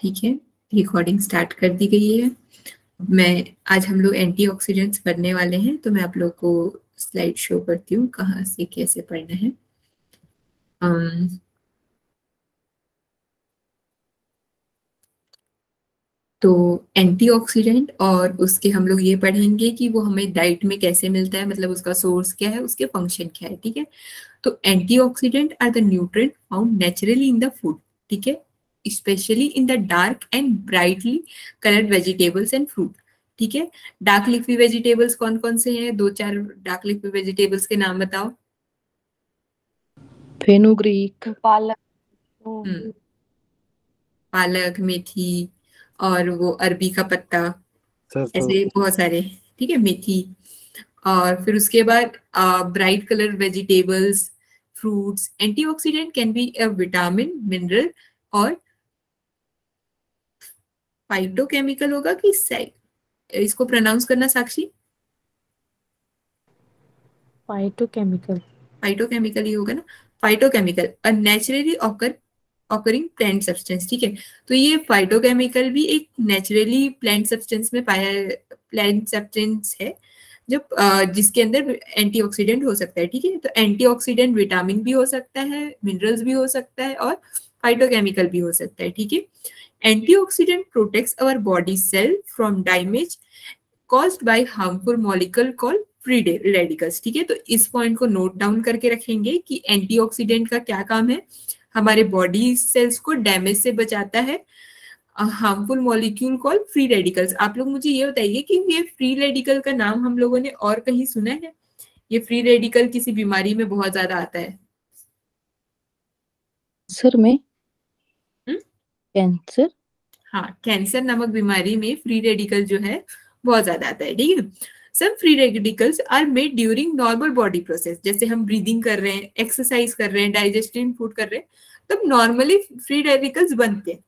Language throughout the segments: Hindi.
ठीक है, रिकॉर्डिंग स्टार्ट कर दी गई है। आज हम लोग एंटीऑक्सीडेंट्स पढ़ने वाले हैं, तो मैं आप लोग को स्लाइड शो करती हूँ कहाँ से कैसे पढ़ना है। तो एंटीऑक्सीडेंट और उसके हम लोग ये पढ़ेंगे कि वो हमें डाइट में कैसे मिलता है, मतलब उसका सोर्स क्या है, उसके फंक्शन क्या है। ठीक है, तो antioxidant are the nutrient found naturally in the food. ठीक है, specially in the dark and brightly coloured vegetables and fruit. ठीक है, डार्क लीफी वेजिटेबल्स कौन कौन से हैं? दो चार डार्क लीफी वेजिटेबल्स के नाम बताओ। फेनुग्रीक, पालक, पालक, मेथी और वो अरबी का पत्ता, सरसों, ऐसे बहुत सारे। ठीक है, मेथी। और फिर उसके बाद bright colour vegetables, fruits. Antioxidant can be a vitamin, mineral और फाइटोकेमिकल होगा कि इसको प्रोनाउंस करना साक्षी? फाइटोकेमिकल, फाइटोकेमिकल ही होगा ना। Phytochemical a naturally occurring plant substance. ठीक है, तो ये फाइटोकेमिकल भी एक नेचुरली प्लांट सब्सटेंस में पाया प्लांट सब्सटेंस है, जब जिसके अंदर एंटीऑक्सीडेंट हो सकता है। ठीक है, तो एंटीऑक्सीडेंट विटामिन भी हो सकता है, मिनरल्स भी हो सकता है और फाइटोकेमिकल भी हो सकता है। ठीक है, antioxidant protects our body cell from damage caused by harmful molecule called free radicals. ठीक है, तो इस पॉइंट को नोट डाउन करके रखेंगे कि एंटीऑक्सीडेंट का क्या काम है। हमारे बॉडी सेल्स को डैमेज से बचाता है harmful molecule called free radicals. आप लोग मुझे ये बताइए कि ये फ्री रेडिकल का नाम हम लोगों ने और कहीं सुना है? ये फ्री रेडिकल किसी बीमारी में बहुत ज्यादा आता है। कैंसर में, कैंसर, हाँ, कैंसर नामक बीमारी में फ्री रेडिकल जो है बहुत ज्यादा आता है। ठीक है, some free radicals are made during normal body process, जैसे हम ब्रीदिंग कर रहे हैं, एक्सरसाइज कर रहे हैं, डाइजेस्टिंग फूड कर रहे हैं, तब नॉर्मली फ्री रेडिकल्स बनते हैं।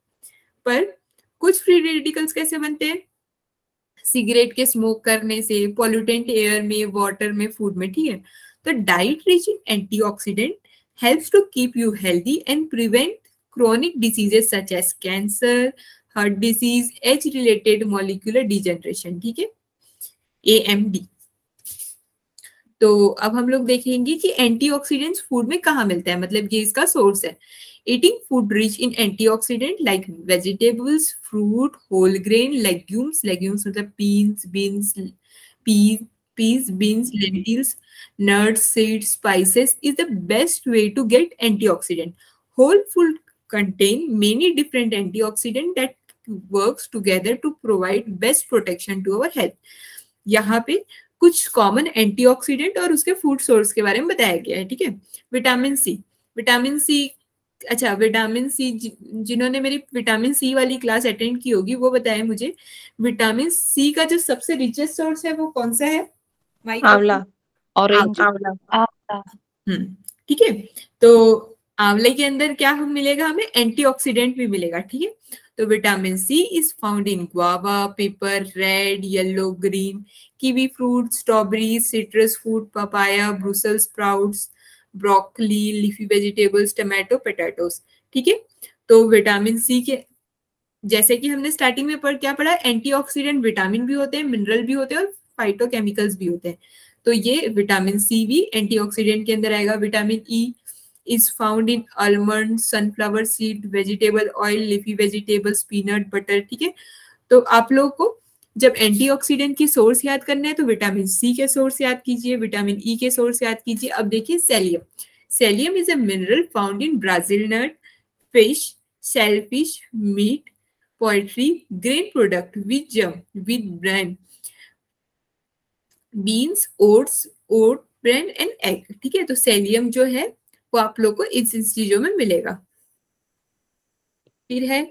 पर कुछ फ्री रेडिकल्स कैसे बनते हैं? सिगरेट के स्मोक करने से, पॉल्यूटेंट एयर में, वाटर में, फूड में। ठीक है, तो diet rich in antioxidant helps to keep you healthy and prevent chronic diseases such as cancer, heart disease, age related molecular degeneration। ठीक है, AMD। तो अब हम लोग देखेंगे कि एंटीऑक्सीडेंट्स फूड में कहाँ मिलता है, मतलब ये इसका सोर्स है। Eating food rich in antioxidant like vegetables, fruit, whole grain, legumes. Legumes मतलब peas, beans, lentils, nuts, seeds, spices is the best way to get antioxidant. Whole food contain many different antioxidants that works together to provide best protection to our health। यहाँ पे कुछ कॉमन एंटीऑक्सीडेंट और उसके फूड सोर्स के बारे में बताया गया है। ठीक है, विटामिन सी। विटामिन सी, अच्छा विटामिन सी, जिन्होंने मेरी विटामिन सी वाली क्लास अटेंड की होगी वो बताए मुझे, विटामिन सी का जो सबसे रिचेस्ट सोर्स है वो कौन सा है? आंवला, ऑरेंज, आंवला। ठीक है, तो आंवले के अंदर क्या हम मिलेगा? हमें एंटीऑक्सीडेंट भी मिलेगा। ठीक है, तो vitamin C is found in guava, pepper, red, yellow, green, kiwi fruit, strawberry, citrus fruit, papaya, Brussels sprouts, broccoli, leafy vegetables, tomato, potatoes. ठीक है, तो विटामिन सी के जैसे कि हमने स्टार्टिंग में क्या पढ़ा, एंटीऑक्सीडेंट विटामिन भी होते हैं, मिनरल भी होते हैं और फाइटोकेमिकल्स भी होते हैं। तो ये विटामिन सी भी एंटीऑक्सीडेंट के अंदर आएगा। Vitamin E is found in almond, sunflower seed, vegetable oil, leafy vegetables, peanut butter। ठीक है, तो आप लोग को जब एंटीऑक्सीडेंट की सोर्स याद करना है तो विटामिन सी के सोर्स याद कीजिए, विटामिन ई के सोर्स याद कीजिए। अब देखिए selenium. Selenium is a mineral found in Brazil nut, fish, shellfish, meat, poultry, grain product, wheat germ, wheat bran, beans, oat bran and egg. ठीक है, तो सेलियम जो है वो आप लोग को इस चीजों में मिलेगा। फिर है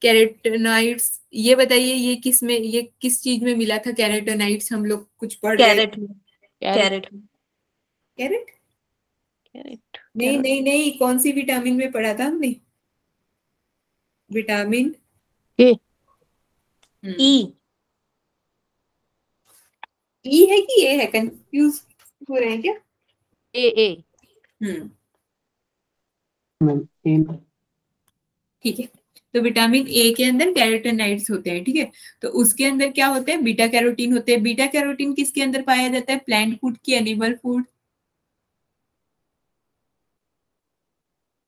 कैरोटेनॉइड्स। ये बताइए ये किस चीज में मिला था कैरोटेनॉइड्स? हम लोग कुछ पढ़ रहे कैरेट में, कैरेट में, कैरेट कैरेट, नहीं नहीं नहीं, कौन सी विटामिन में पढ़ा था हमने? विटामिन ए, ई, ई है कि ए है? कंफ्यूज हो रहे हैं क्या? ए, ठीक है, तो विटामिन ए के अंदर कैरोटीनॉइड्स होते हैं, ठीक है। तो उसके अंदर क्या होते हैं, बीटा कैरोटीन होते हैं। बीटा कैरोटीन किसके अंदर पाया जाता है, प्लांट फूड की animal food?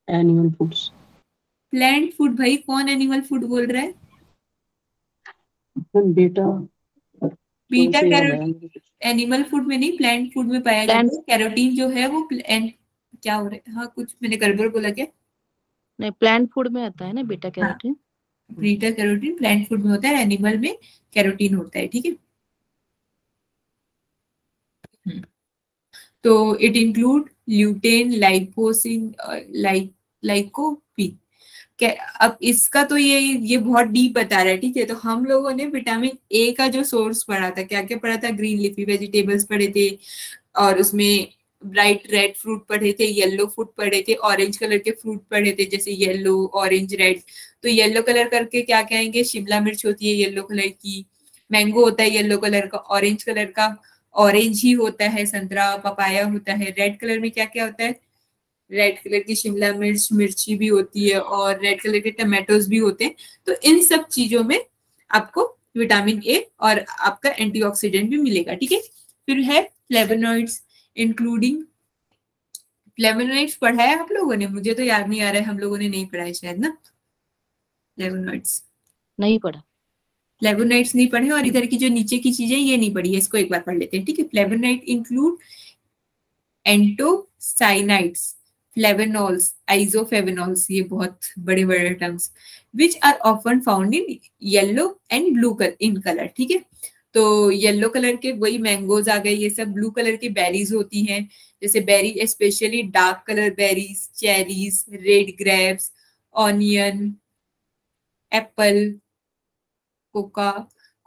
Animal foods. Plant food भाई, कौन एनिमल फूड बोल रहा है? बेटा बीटा से याद आया कैरोटीन मुझे कुछ। एनिमल फूड में नहीं, प्लांट फूड में पाया प्लांट जाता है। कैरोटीन जो है वो क्या हो रहा है, हाँ कुछ मैंने गड़बड़ बोला क्या? नहीं, प्लांट फूड में आता है ना बीटा हाँ, carotene. Beta carotene plant food में होता है, एनिमल में कैरोटीन होता है, ठीक है। तो इट इंक्लूड ल्यूटेन, लाइपोसिन, लाइकोपीन। अब इसका तो ये बहुत डीप बता रहा है, ठीक है। तो हम लोगों ने विटामिन ए का जो सोर्स पढ़ा था, क्या क्या पढ़ा था, ग्रीन लीफी वेजिटेबल्स पढ़े थे, और उसमें ब्राइट रेड फ्रूट पढ़े थे, येलो फ्रूट पढ़े थे, ऑरेंज कलर के फ्रूट पढ़े थे, जैसे येलो, ऑरेंज, रेड। तो येलो कलर करके क्या कहेंगे, शिमला मिर्च होती है येलो कलर की, मैंगो होता है येलो कलर का, ऑरेंज कलर का ऑरेंज ही होता है, संतरा पपाया होता है। रेड कलर में क्या क्या होता है, रेड कलर की शिमला मिर्च, मिर्ची भी होती है, और रेड कलर के टमाटोज भी होते हैं। तो इन सब चीजों में आपको विटामिन ए और आपका एंटीऑक्सीडेंट भी मिलेगा, ठीक है। फिर है फ्लेवोनॉइड्स, इंक्लूडिंग, फ्लेवोनॉइड्स पढ़ा है आप लोगों ने? मुझे तो याद नहीं आ रहा है, हम लोगों ने नहीं पढ़ा है शायद ना फ्लेवोनॉइड्स। नहीं पढ़ा। फ्लेवोनॉइड्स नहीं पढ़े, और इधर की जो नीचे की चीजें ये नहीं पढ़ी है, इसको एक बार पढ़ लेते हैं, ठीक है। फ्लेवोनॉइड इंक्लूड एंटोसाइनाइड्स, फ्लेवोनॉल्स, आइसोफ्लेवोनॉल्स, ये बहुत बड़े बड़े terms, which are often found in yellow and blue in colour, ठीक है। तो येलो कलर के वही मैंगोज आ गए, ये सब ब्लू कलर की बेरीज होती हैं, जैसे berry specially dark colour berries, cherries, red grapes, onion, apple, coca,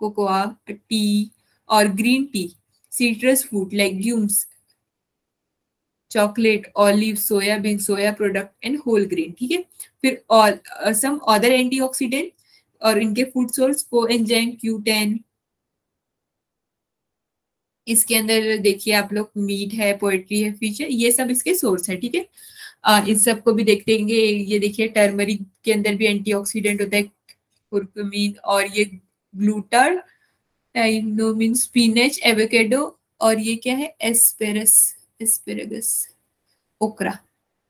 cocoa, tea और green tea, citrus fruit, legumes, chocolate, olive, soybean, soya product and whole grain, ठीक है। फिर और सम अदर एंटीऑक्सीडेंट और इनके फूड सोर्स, कोएंजाइम Q10, इसके अंदर देखिए आप लोग, मीट है, पोएट्री है, फिश है, ये सब इसके सोर्स है, ठीक है। इस सब को भी देखते हैं, ये देखिए टर्मरिक के अंदर भी एंटीऑक्सीडेंट होता है, कुर्कुमिन, और ये ग्लूटार, टाइनोमिन, स्पिनच, एवोकेडो, और ये क्या है, एस्पेरागस, ओकरा,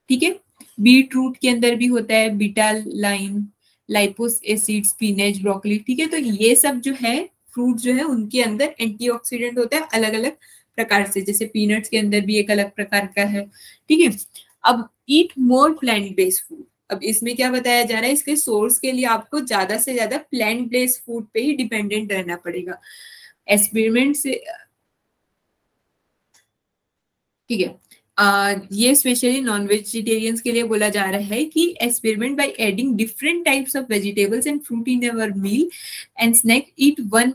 ठीक है। बीट रूट के अंदर भी होता है beta line, lipoic acid, spinach, broccoli, ठीक है। तो ये सब जो है फ्रूट जो है उनके अंदर एंटीऑक्सीडेंट होता है अलग अलग प्रकार से, जैसे पीनट्स के अंदर भी एक अलग प्रकार का है, ठीक है। अब ईट मोर प्लांट बेस्ड फूड, अब इसमें क्या बताया जा रहा है, इसके सोर्स के लिए आपको ज्यादा से ज्यादा प्लांट बेस्ड फूड पे ही डिपेंडेंट रहना पड़ेगा। एक्सपेरिमेंट से, ठीक है। ये स्पेशली नॉन वेजिटेरियंस के लिए बोला जा रहा है कि experiment by adding different types of vegetables and fruit in our meal and snack, eat one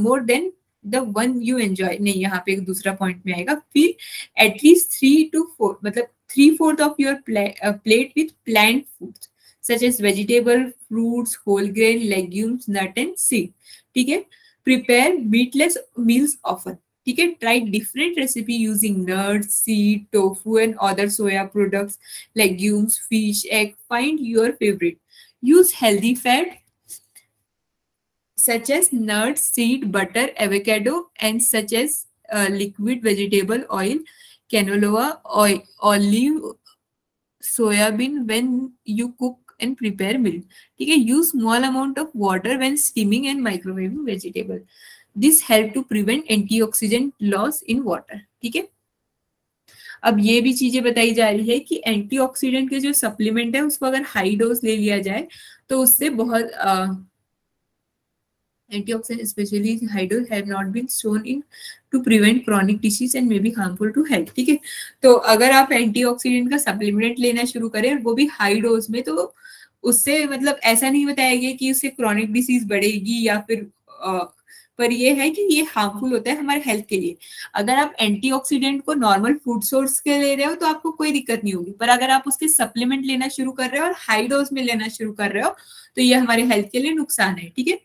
more than the one you enjoy. नहीं, यहाँ पे एक दूसरा पॉइंट में आएगा, फिर एटलीस्ट 3 to 4, मतलब 3/4 of your plate with plant foods such as vegetable, fruits, whole grain, legumes, nut and seed, ठीक है। प्रिपेयर मीटलेस मील्स ऑफन, ठीक है। Try different recipe using nuts, seed, tofu and other soya products, legumes, fish, egg, find your favourite, use healthy fat such as nuts, seed, butter, avocado, and such as liquid vegetable oil, canola oil, olive, soybean when you cook and prepare meal, ठीक है। use small amount of water when steaming and microwaving vegetable, this help to prevent antioxidant loss in water, ठीक है। अब ये भी चीजें बताई जा रही है कि एंटीऑक्सीडेंट के जो सप्लीमेंट है उसको अगर हाई डोज ले लिया जाए तो उससे बहुत antioxidants, especially high dose, have not been shown in to prevent chronic disease and may be harmful to health, ठीक है। तो अगर आप एंटीऑक्सीडेंट का सप्लीमेंट लेना शुरू करें वो भी हाई डोज में, तो उससे मतलब ऐसा नहीं बताया गया कि उससे क्रॉनिक डिसीज बढ़ेगी या फिर पर ये है कि ये हार्मफुल होता है हमारे हेल्थ के लिए। अगर आप एंटीऑक्सीडेंट को नॉर्मल फूड सोर्स के ले रहे हो तो आपको कोई दिक्कत नहीं होगी, पर अगर आप उसके सप्लीमेंट लेना शुरू कर रहे हो और हाई डोज में लेना शुरू कर रहे हो तो ये हमारे हेल्थ के लिए नुकसान है, ठीक है।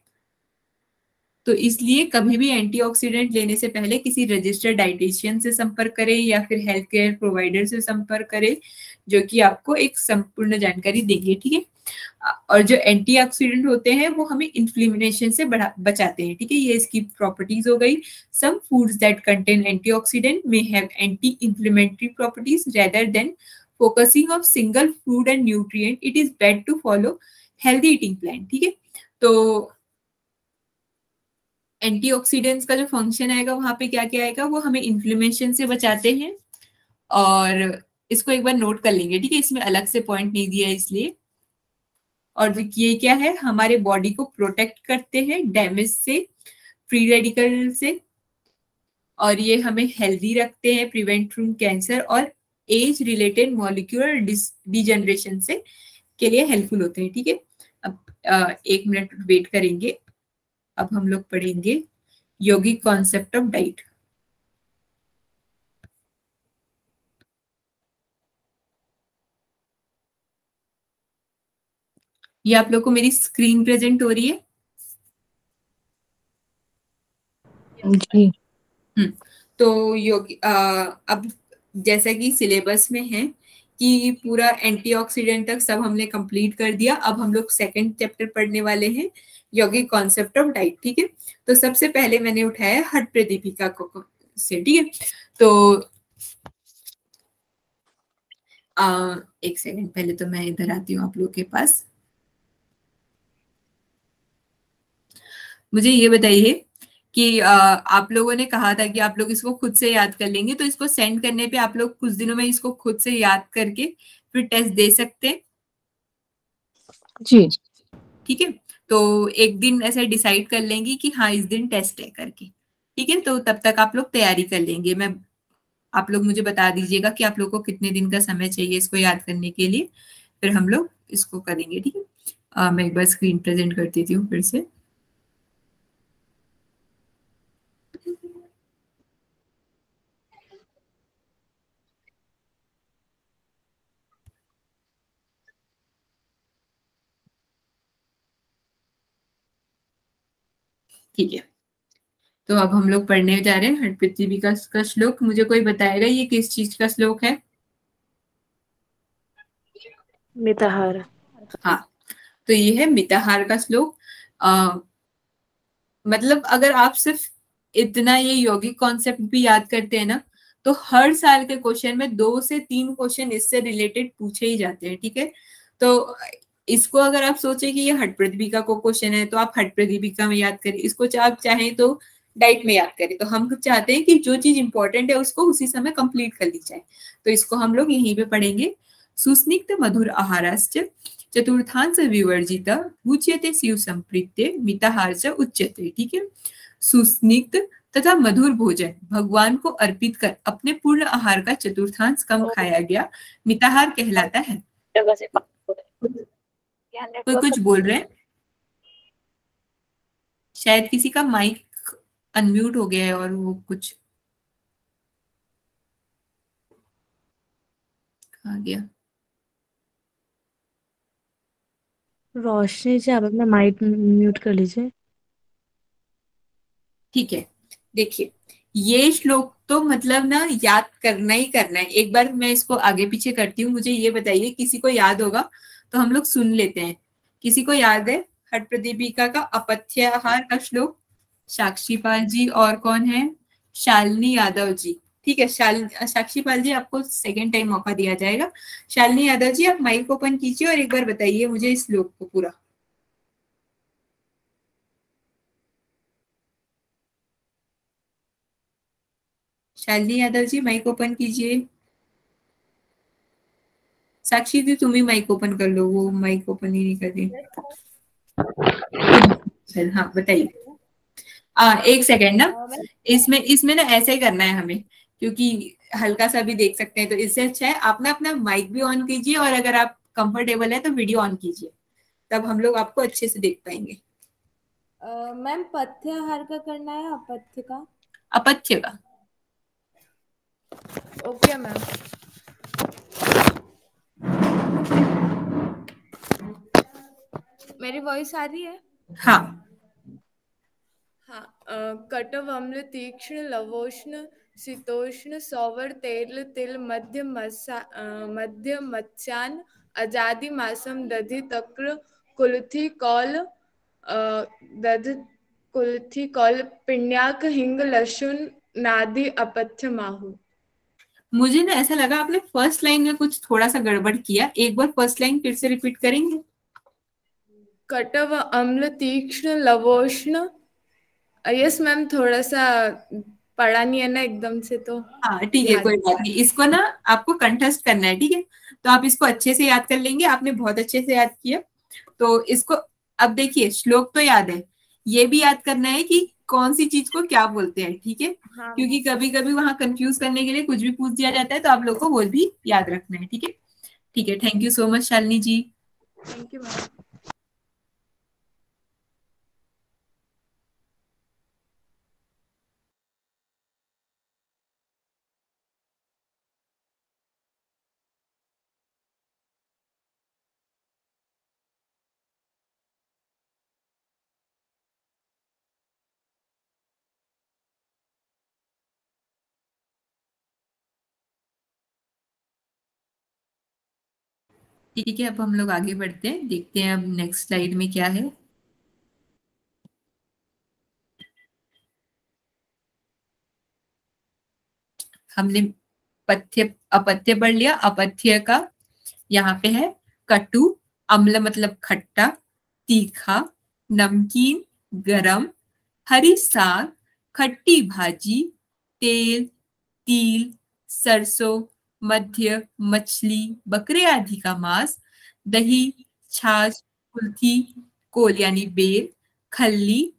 तो इसलिए कभी भी एंटीऑक्सीडेंट लेने से पहले किसी रजिस्टर्ड डाइटिशियन से संपर्क करें या फिर हेल्थ केयर प्रोवाइडर से संपर्क करें, जो कि आपको एक संपूर्ण जानकारी देंगे, ठीक है। और जो एंटीऑक्सीडेंट होते हैं वो हमें इन्फ्लेमेशन से बचाते हैं, ठीक है। ये इसकी प्रॉपर्टीज हो गई। Some foods that contain antioxidant may have anti inflammatory properties rather than focusing of single food and nutrient, it is better to follow healthy eating plan, ठीक है। तो एंटीऑक्सीडेंट्स का जो फंक्शन आएगा वहां पे क्या क्या आएगा, वो हमें इन्फ्लेमेशन से बचाते हैं। और इसको एक बार नोट कर लेंगे, ठीक है, इसमें अलग से पॉइंट नहीं दिया है इसलिए। और ये क्या है, हमारे बॉडी को प्रोटेक्ट करते हैं डैमेज से, फ्री रेडिकल से, और ये हमें हेल्दी रखते हैं, प्रिवेंट फ्रॉम कैंसर और एज रिलेटेड मॉलिक्यूलर डिजनरेशन से के लिए हेल्पफुल होते हैं, ठीक है। अब 1 मिनट वेट करेंगे। अब हम लोग पढ़ेंगे योगिक कॉन्सेप्ट ऑफ डाइट। ये आप लोग को मेरी स्क्रीन प्रेजेंट हो रही है? जी। तो योगी अब जैसा कि सिलेबस में है कि पूरा एंटीऑक्सीडेंट तक सब हमने कंप्लीट कर दिया। अब हम लोग सेकंड चैप्टर पढ़ने वाले हैं, यौगिक कॉन्सेप्ट ऑफ डाइट, ठीक है। तो सबसे पहले मैंने उठाया हठ प्रदीपिका को से, ठीक है। तो एक सेकंड, पहले तो मैं इधर आती हूँ आप लोग के पास। मुझे ये बताइए कि आप लोगों ने कहा था कि आप लोग इसको खुद से याद कर लेंगे, तो इसको सेंड करने पे आप लोग कुछ दिनों में इसको खुद से याद करके फिर टेस्ट दे सकते हैं, जी। ठीक है। तो एक दिन ऐसे डिसाइड कर लेंगे कि हाँ इस दिन टेस्ट है करके, ठीक है। तो तब तक आप लोग तैयारी कर लेंगे। आप लोग मुझे बता दीजिएगा कि आप लोग को कितने दिन का समय चाहिए इसको याद करने के लिए, फिर हम लोग इसको करेंगे, ठीक है। मैं एक बार स्क्रीन प्रेजेंट कर देती हूँ फिर से। ठीक है, तो अब हम लोग पढ़ने जा रहे हैं हठ पृथ्वी का श्लोक। मुझे कोई बताएगा ये किस चीज का श्लोक है? मिताहार। हाँ, तो ये है मिताहार का श्लोक। मतलब अगर आप सिर्फ इतना ये यौगिक कॉन्सेप्ट भी याद करते हैं ना, तो हर साल के क्वेश्चन में 2 से 3 क्वेश्चन इससे रिलेटेड पूछे ही जाते हैं, ठीक है। तो इसको अगर आप सोचे कि ये हठ प्रदीपिका को क्वेश्चन है, तो आप हठ प्रदीपिका में याद करें इसको। आप चाहें तो डाइट में याद करें। तो हम चाहते हैं कि जो चीज इंपॉर्टेंट है उसको उसी समय कंप्लीट कर ली जाए। तो इसको हम लोग यहीं पे पढ़ेंगे। सुस्निग्ध मधुर आहाराश्च चतुर्थांश विवर्जित भुज्यते शिव संप्रीत्य मिताहार च उच्यते, ठीक है। सुस्निग्ध तथा मधुर भोजन भगवान को अर्पित कर अपने पूर्ण आहार का चतुर्थांश कम खाया गया मिताहार कहलाता है। कोई कुछ बोल रहे हैं? शायद किसी का माइक अनम्यूट हो गया है और वो कुछ आ गया। रोशनी जी, आप अपना माइक म्यूट कर लीजिए। ठीक है, देखिए ये श्लोक तो मतलब ना याद करना ही करना है। एक बार मैं इसको आगे पीछे करती हूँ। मुझे ये बताइए, किसी को याद होगा तो हम लोग सुन लेते हैं। किसी को याद है हठ प्रदीपिका का अपथ्याहार का श्लोक? साक्षीपाल जी और कौन है? शालिनी यादव जी, ठीक है। साक्षीपाल जी, आपको सेकेंड टाइम मौका दिया जाएगा। शालिनी यादव जी, आप माइक ओपन कीजिए और एक बार बताइए मुझे इस श्लोक को पूरा। शालिनी यादव जी, माइक ओपन कीजिए। साक्षी जी, तुम ही माइक ओपन कर लो, वो माइक ओपन ही नहीं कर रही। हाँ बताइए। एक सेकेंड ना, इसमें इसमें ना ऐसे ही करना है हमें, क्योंकि हल्का सा भी देख सकते हैं। तो इससे अच्छा है आप ना अपना माइक भी ऑन कीजिए, और अगर आप कंफर्टेबल है तो वीडियो ऑन कीजिए, तब हम लोग आपको अच्छे से देख पाएंगे। मैम पथ्याहार का करना है, अपथ्य का? अपथ्य का। Okay ma'am. मेरी वॉइस आ रही है? हाँ। हाँ। कटव अम्ल तीक्ष्ण लवोष्ण शीतोष्ण सौवर तेल तिल मध्य मध्य मत्स्यान अजादि मासम दधि तक्र कुलथी कौल दधि कुलथी कौल पिण्याक हिंग लहसुन नादि अपथ्य माहू। मुझे ना ऐसा लगा आपने फर्स्ट लाइन में कुछ थोड़ा सा गड़बड़ किया, एक बार फर्स्ट लाइन फिर से रिपीट करेंगे? कटव अम्ल तीक्ष्ण लवोष्ण। यस मैम, थोड़ा सा पढ़ा नहीं है ना एकदम से, तो हाँ ठीक है, याद कोई बात नहीं, इसको ना आपको कंठस्थ करना है, ठीक है? तो आप इसको अच्छे से याद कर लेंगे, आपने बहुत अच्छे से याद किया। तो इसको अब देखिए, श्लोक तो याद है, ये भी याद करना है कि कौन सी चीज को क्या बोलते हैं, ठीक है? हाँ। क्योंकि कभी कभी वहां कंफ्यूज करने के लिए कुछ भी पूछ दिया जाता है, तो आप लोग को वो भी याद रखना है, ठीक है? ठीक है, thank you so much Shalini ji. Thank you ma'am. ठीक है, अब हम लोग आगे बढ़ते हैं, देखते हैं अब नेक्स्ट स्लाइड में क्या है। हमने पथ्य अपथ्य पढ़ लिया। अपथ्य का यहाँ पे है कटु, अम्ल मतलब खट्टा, तीखा, नमकीन, गरम, हरी साग, खट्टी भाजी, तेल, तिल, सरसों, मध्य, मछली, बकरे आदि का मांस, दही, छाछ, कुल्थी, कोल यानी बेल, खल्ली,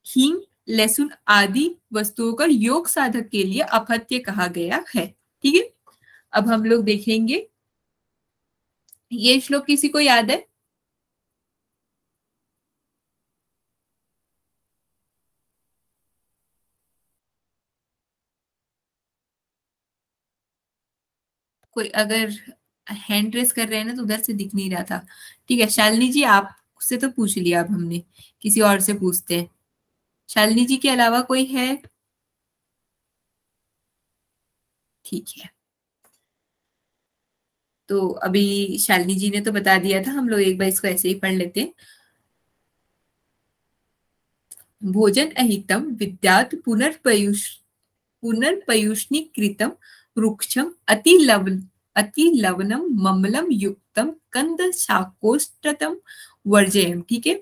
हींग, लहसुन आदि वस्तुओं का योग साधक के लिए अपथ्य कहा गया है, ठीक है? अब हम लोग देखेंगे, ये श्लोक किसी को याद है? कोई अगर हैंड रेस कर रहे हैं ना, तो उधर से दिख नहीं रहा था। ठीक है शालिनी जी, आपसे तो पूछ लिया, अब हमने किसी और से पूछते हैं। शालिनी जी के अलावा कोई है? ठीक है, तो अभी शालिनी जी ने तो बता दिया था, हम लोग एक बार इसको ऐसे ही पढ़ लेते हैं। भोजन अहितम विद्यात् पुनर्पयुष्णीकृतम रुक्षम अति लवनम ममलम युक्तम कंद शाकोष्टतम वर्जयम, ठीक है?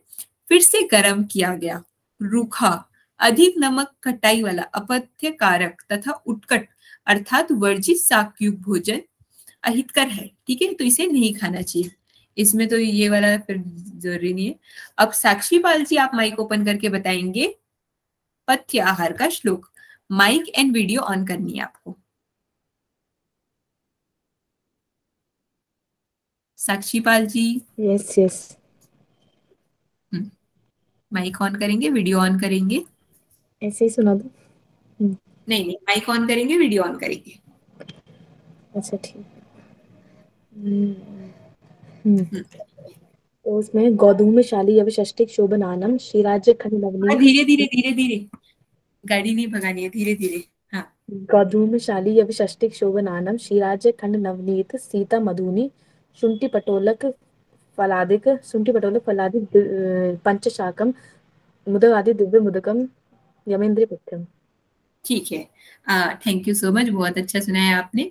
फिर से गर्म किया गया, रूखा, अधिक नमक खटाई वाला, अपथ्य कारक तथा उत्कट अर्थात वर्जित शाकयुक्त भोजन अहितकर है, ठीक है? तो इसे नहीं खाना चाहिए। इसमें तो ये वाला फिर जरूरी नहीं है। अब साक्षीपाल जी, आप माइक ओपन करके बताएंगे पथ्य आहार का श्लोक। माइक एंड वीडियो ऑन करनी है आपको। साक्षीपाल जी, यस यस। माइक ऑन करेंगे, वीडियो ऑन करेंगे? ऐसे ही सुना दो। नहीं नहीं, माइक ऑन करेंगे, वीडियो ऑन करेंगे। अच्छा ठीक। हम्म। हम्म, तो उसमें गौधूमशाली अविषष्टिक शोभनानम श्रीराज्य खंड नवनीत। धीरे धीरे धीरे धीरे, गाड़ी नहीं भगानी है, धीरे धीरे। हाँ, गौधूमशाली अविषष्टिक शोभनानम श्रीराज्य खंड नवनीत सीता मधुनी शुंठी पटोलक फलादिक पंचशाकम मुदक आदि दिव्य मुदकम यमेंद्र पथ्यम। ठीक है, थैंक यू सो मच, बहुत अच्छा सुनाया आपने।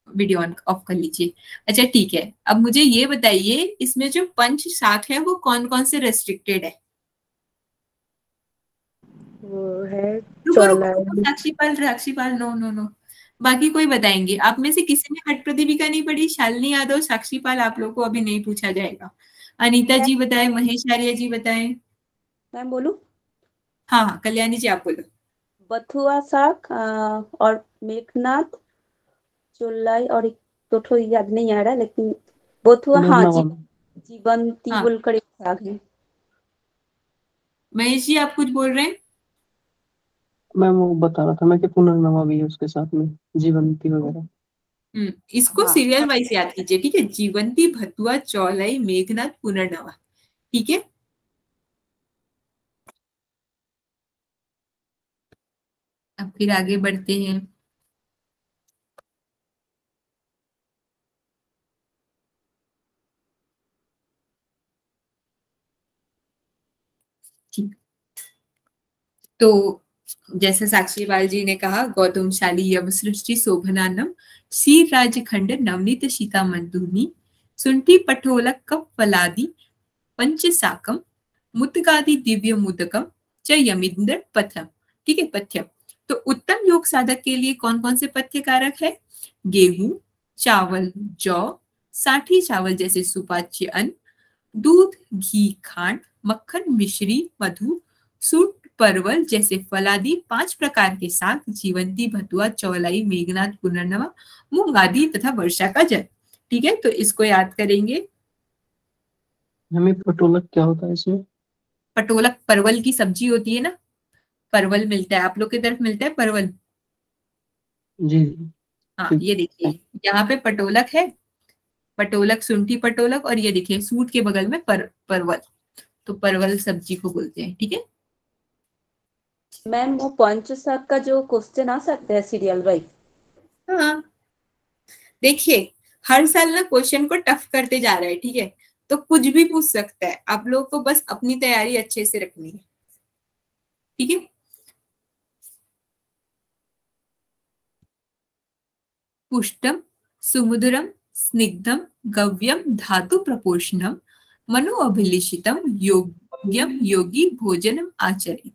वीडियो ऑन ऑफ कर लीजिए। अच्छा ठीक है, अब मुझे ये बताइए, इसमें जो पंच शाक है वो कौन कौन से रेस्ट्रिक्टेड है? वो है रुको रुको रुको, चौलाई। साक्षीपाल साक्षीपाल, नो नो नो, बाकी कोई बताएंगे? आप में से किसी ने हट प्रतिभिका नहीं पढ़ी? शालिनी यादव, साक्षीपाल, आप लोग को अभी नहीं पूछा जाएगा। अनीता जी बताएं, महेश आर्य जी बताएं। मैं बोलूं? हाँ हाँ, कल्याणी जी आप बोलो। बथुआ साग और मेघनाथ चोलाई और एक दो ठो याद नहीं आ रहा, लेकिन बथुआ, हाँ जीवंती हाँ, बोलकर एक साग है। महेश जी आप कुछ बोल रहे हैं? मैम वो बता रहा था मैं कि पुनर्नवा भी है उसके साथ में, जीवंती वगैरह। इसको हाँ सीरियल वाइज याद कीजिए, ठीक है? जीवंती, भतुआ, चौलाई, मेघनाथ, पुनर्नवा, ठीक है? अब फिर आगे बढ़ते हैं। ठीक। तो जैसे साक्षी बाल जी ने कहा, गौतमशाली यव सृष्टि शोभनानम शीर राजखंड नवनीत सीता मंदुनी सुंठी पटोलक कप फलादि पंचसाकम मुत्गादि दिव्य मुदकम च यमिंद्र पथ्यम। ठीक है, पथ्यम। तो उत्तम योग साधक के लिए कौन कौन से पथ्य कारक है? गेहूं, चावल, जौ, साठी चावल जैसे सुपाच्य अन्न, दूध, घी, खांड, मक्खन, मिश्री, मधु, सूट, परवल जैसे फलादि 5 प्रकार के साग, जीवंती, भतुआ, चौलाई, मेघनाथ, पुनर्नवा, मूंग आदि तथा वर्षा का जल। ठीक है, तो इसको याद करेंगे। हमें पटोलक क्या होता है इसमें? पटोलक परवल की सब्जी होती है ना, परवल मिलता है, आप लोग की तरफ मिलता है परवल? जी। हाँ, ठीक ये देखिए यहाँ पे पटोलक है, पटोलक, सुंठी पटोलक, और ये देखिए सूट के बगल में परवल, तो परवल सब्जी को बोलते हैं। ठीक है मैम, वो पंचशाक का जो क्वेश्चन आ सकता है सीरियल वाइज? हाँ, देखिए हर साल ना क्वेश्चन को टफ करते जा रहा है। ठीक है, तो कुछ भी पूछ सकता है, आप लोग को बस अपनी तैयारी अच्छे से रखनी है। ठीक है, पुष्टम सुमुद्रम स्निग्धम गव्यम धातु प्रपोषणम मनो अभिलिषितम योग्यम योगी भोजनम आचरित।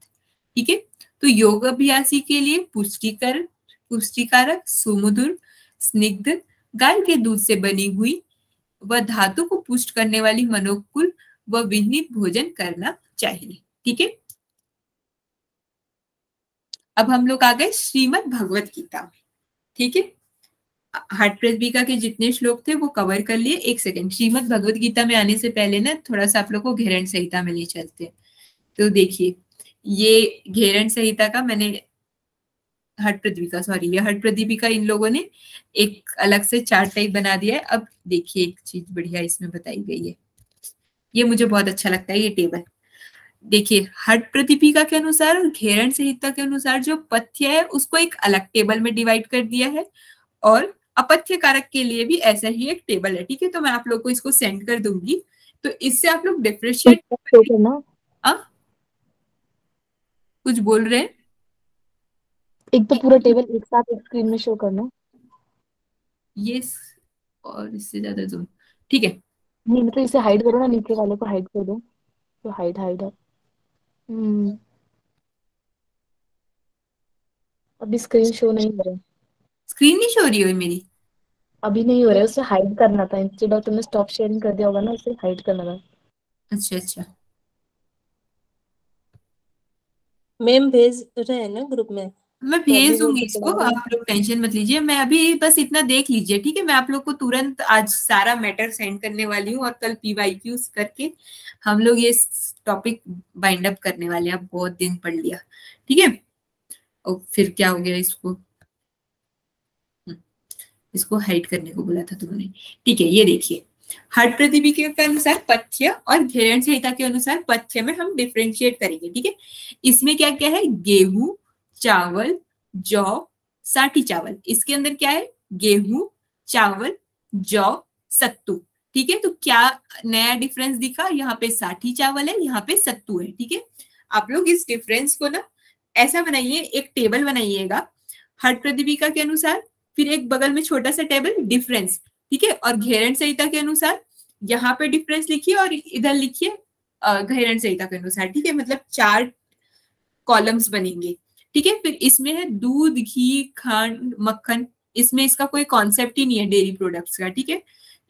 ठीक है, तो योग अभ्यासी के लिए पुष्टिकारक सुमधुर स्निग्ध गाय के दूध से बनी हुई व धातु को पुष्ट करने वाली मनोकुल व विनित भोजन करना चाहिए। ठीक है, अब हम लोग आ गए श्रीमद् भगवत गीता में। ठीक है, हट प्रदीपिका के जितने श्लोक थे वो कवर कर लिए। एक सेकंड, श्रीमद् भगवत गीता में आने से पहले ना थोड़ा सा आप लोग को घेरण संहिता में ले चलते हैं। तो देखिए, ये घेरण संहिता का मैंने हट प्रदीपिका इन लोगों ने एक अलग से चार्ट टाइप बना दिया है। अब देखिए एक चीज बढ़िया इसमें बताई गई है, ये मुझे बहुत अच्छा लगता है ये टेबल। देखिए, हट प्रदीपिका के अनुसार और घेरण संहिता के अनुसार जो पथ्य है उसको एक अलग टेबल में डिवाइड कर दिया है, और अपथ्य कारक के लिए भी ऐसा ही एक टेबल है। ठीक है, तो मैं आप लोग को इसको सेंड कर दूंगी, तो इससे आप लोग डिफरेंशिएट करना, कुछ बोल रहे हैं? एक तो पूरा टेबल एक साथ एक स्क्रीन में शो करना। ये और इससे ज्यादा जूम, ठीक है। नहीं मतलब इसे हाइड करो ना, नीचे वाले को हाइड कर दो, तो हाइड हाइड है। अभी स्क्रीन शो नहीं हो रहा है। स्क्रीन नहीं शो रही हो मेरी? अभी नहीं हो रहा है, उसे हाइड करना था। इंस्टेड ऑफ तुमने स्टॉप शेयरिंग कर दिया होगा ना, उसे हाइड करना था। अच्छा अच्छा, मैम भेज रहे हैं ना ग्रुप में? मैं तो अभी भेज वो दूंगी जो इसको, पढ़ा रहे आप लोग टेंशन मत लीजिए। मैं अभी बस इतना देख लीजिए। ठीक है, मैं आप लोग को तुरंत आज सारा मैटर सेंड करने वाली हूँ, और कल पीवाईक्यूज करके हम लोग ये टॉपिक बाइंड अप करने वाले हैं। अब बहुत दिन पढ़ लिया। ठीक है, और फिर क्या हो गया, इसको हाइड करने को बोला था तुमने। ठीक है, ये देखिए, हट प्रदीपिका के अनुसार पथ्य और घेरण संहिता के अनुसार पथ्य में हम डिफरेंशिएट करेंगे। ठीक है, इसमें क्या क्या है? गेहूं, चावल, जौ, साठी चावल। इसके अंदर क्या है? गेहूं, चावल, जौ, सत्तू। ठीक है, तो क्या नया डिफरेंस दिखा? यहाँ पे साठी चावल है, यहाँ पे सत्तू है। ठीक है, आप लोग इस डिफरेंस को ना ऐसा बनाइए, एक टेबल बनाइएगा हट प्रदीपिका के अनुसार, फिर एक बगल में छोटा सा टेबल डिफरेंस। ठीक है, और घेरण संहिता के अनुसार यहाँ पे डिफरेंस लिखिए और इधर लिखिए घेरण संहिता के अनुसार। ठीक है, मतलब 4 कॉलम्स बनेंगे। ठीक है, फिर इसमें है दूध, घी, खांड, मक्खन। इसमें इसका कोई कॉन्सेप्ट ही नहीं है डेयरी प्रोडक्ट्स का। ठीक है,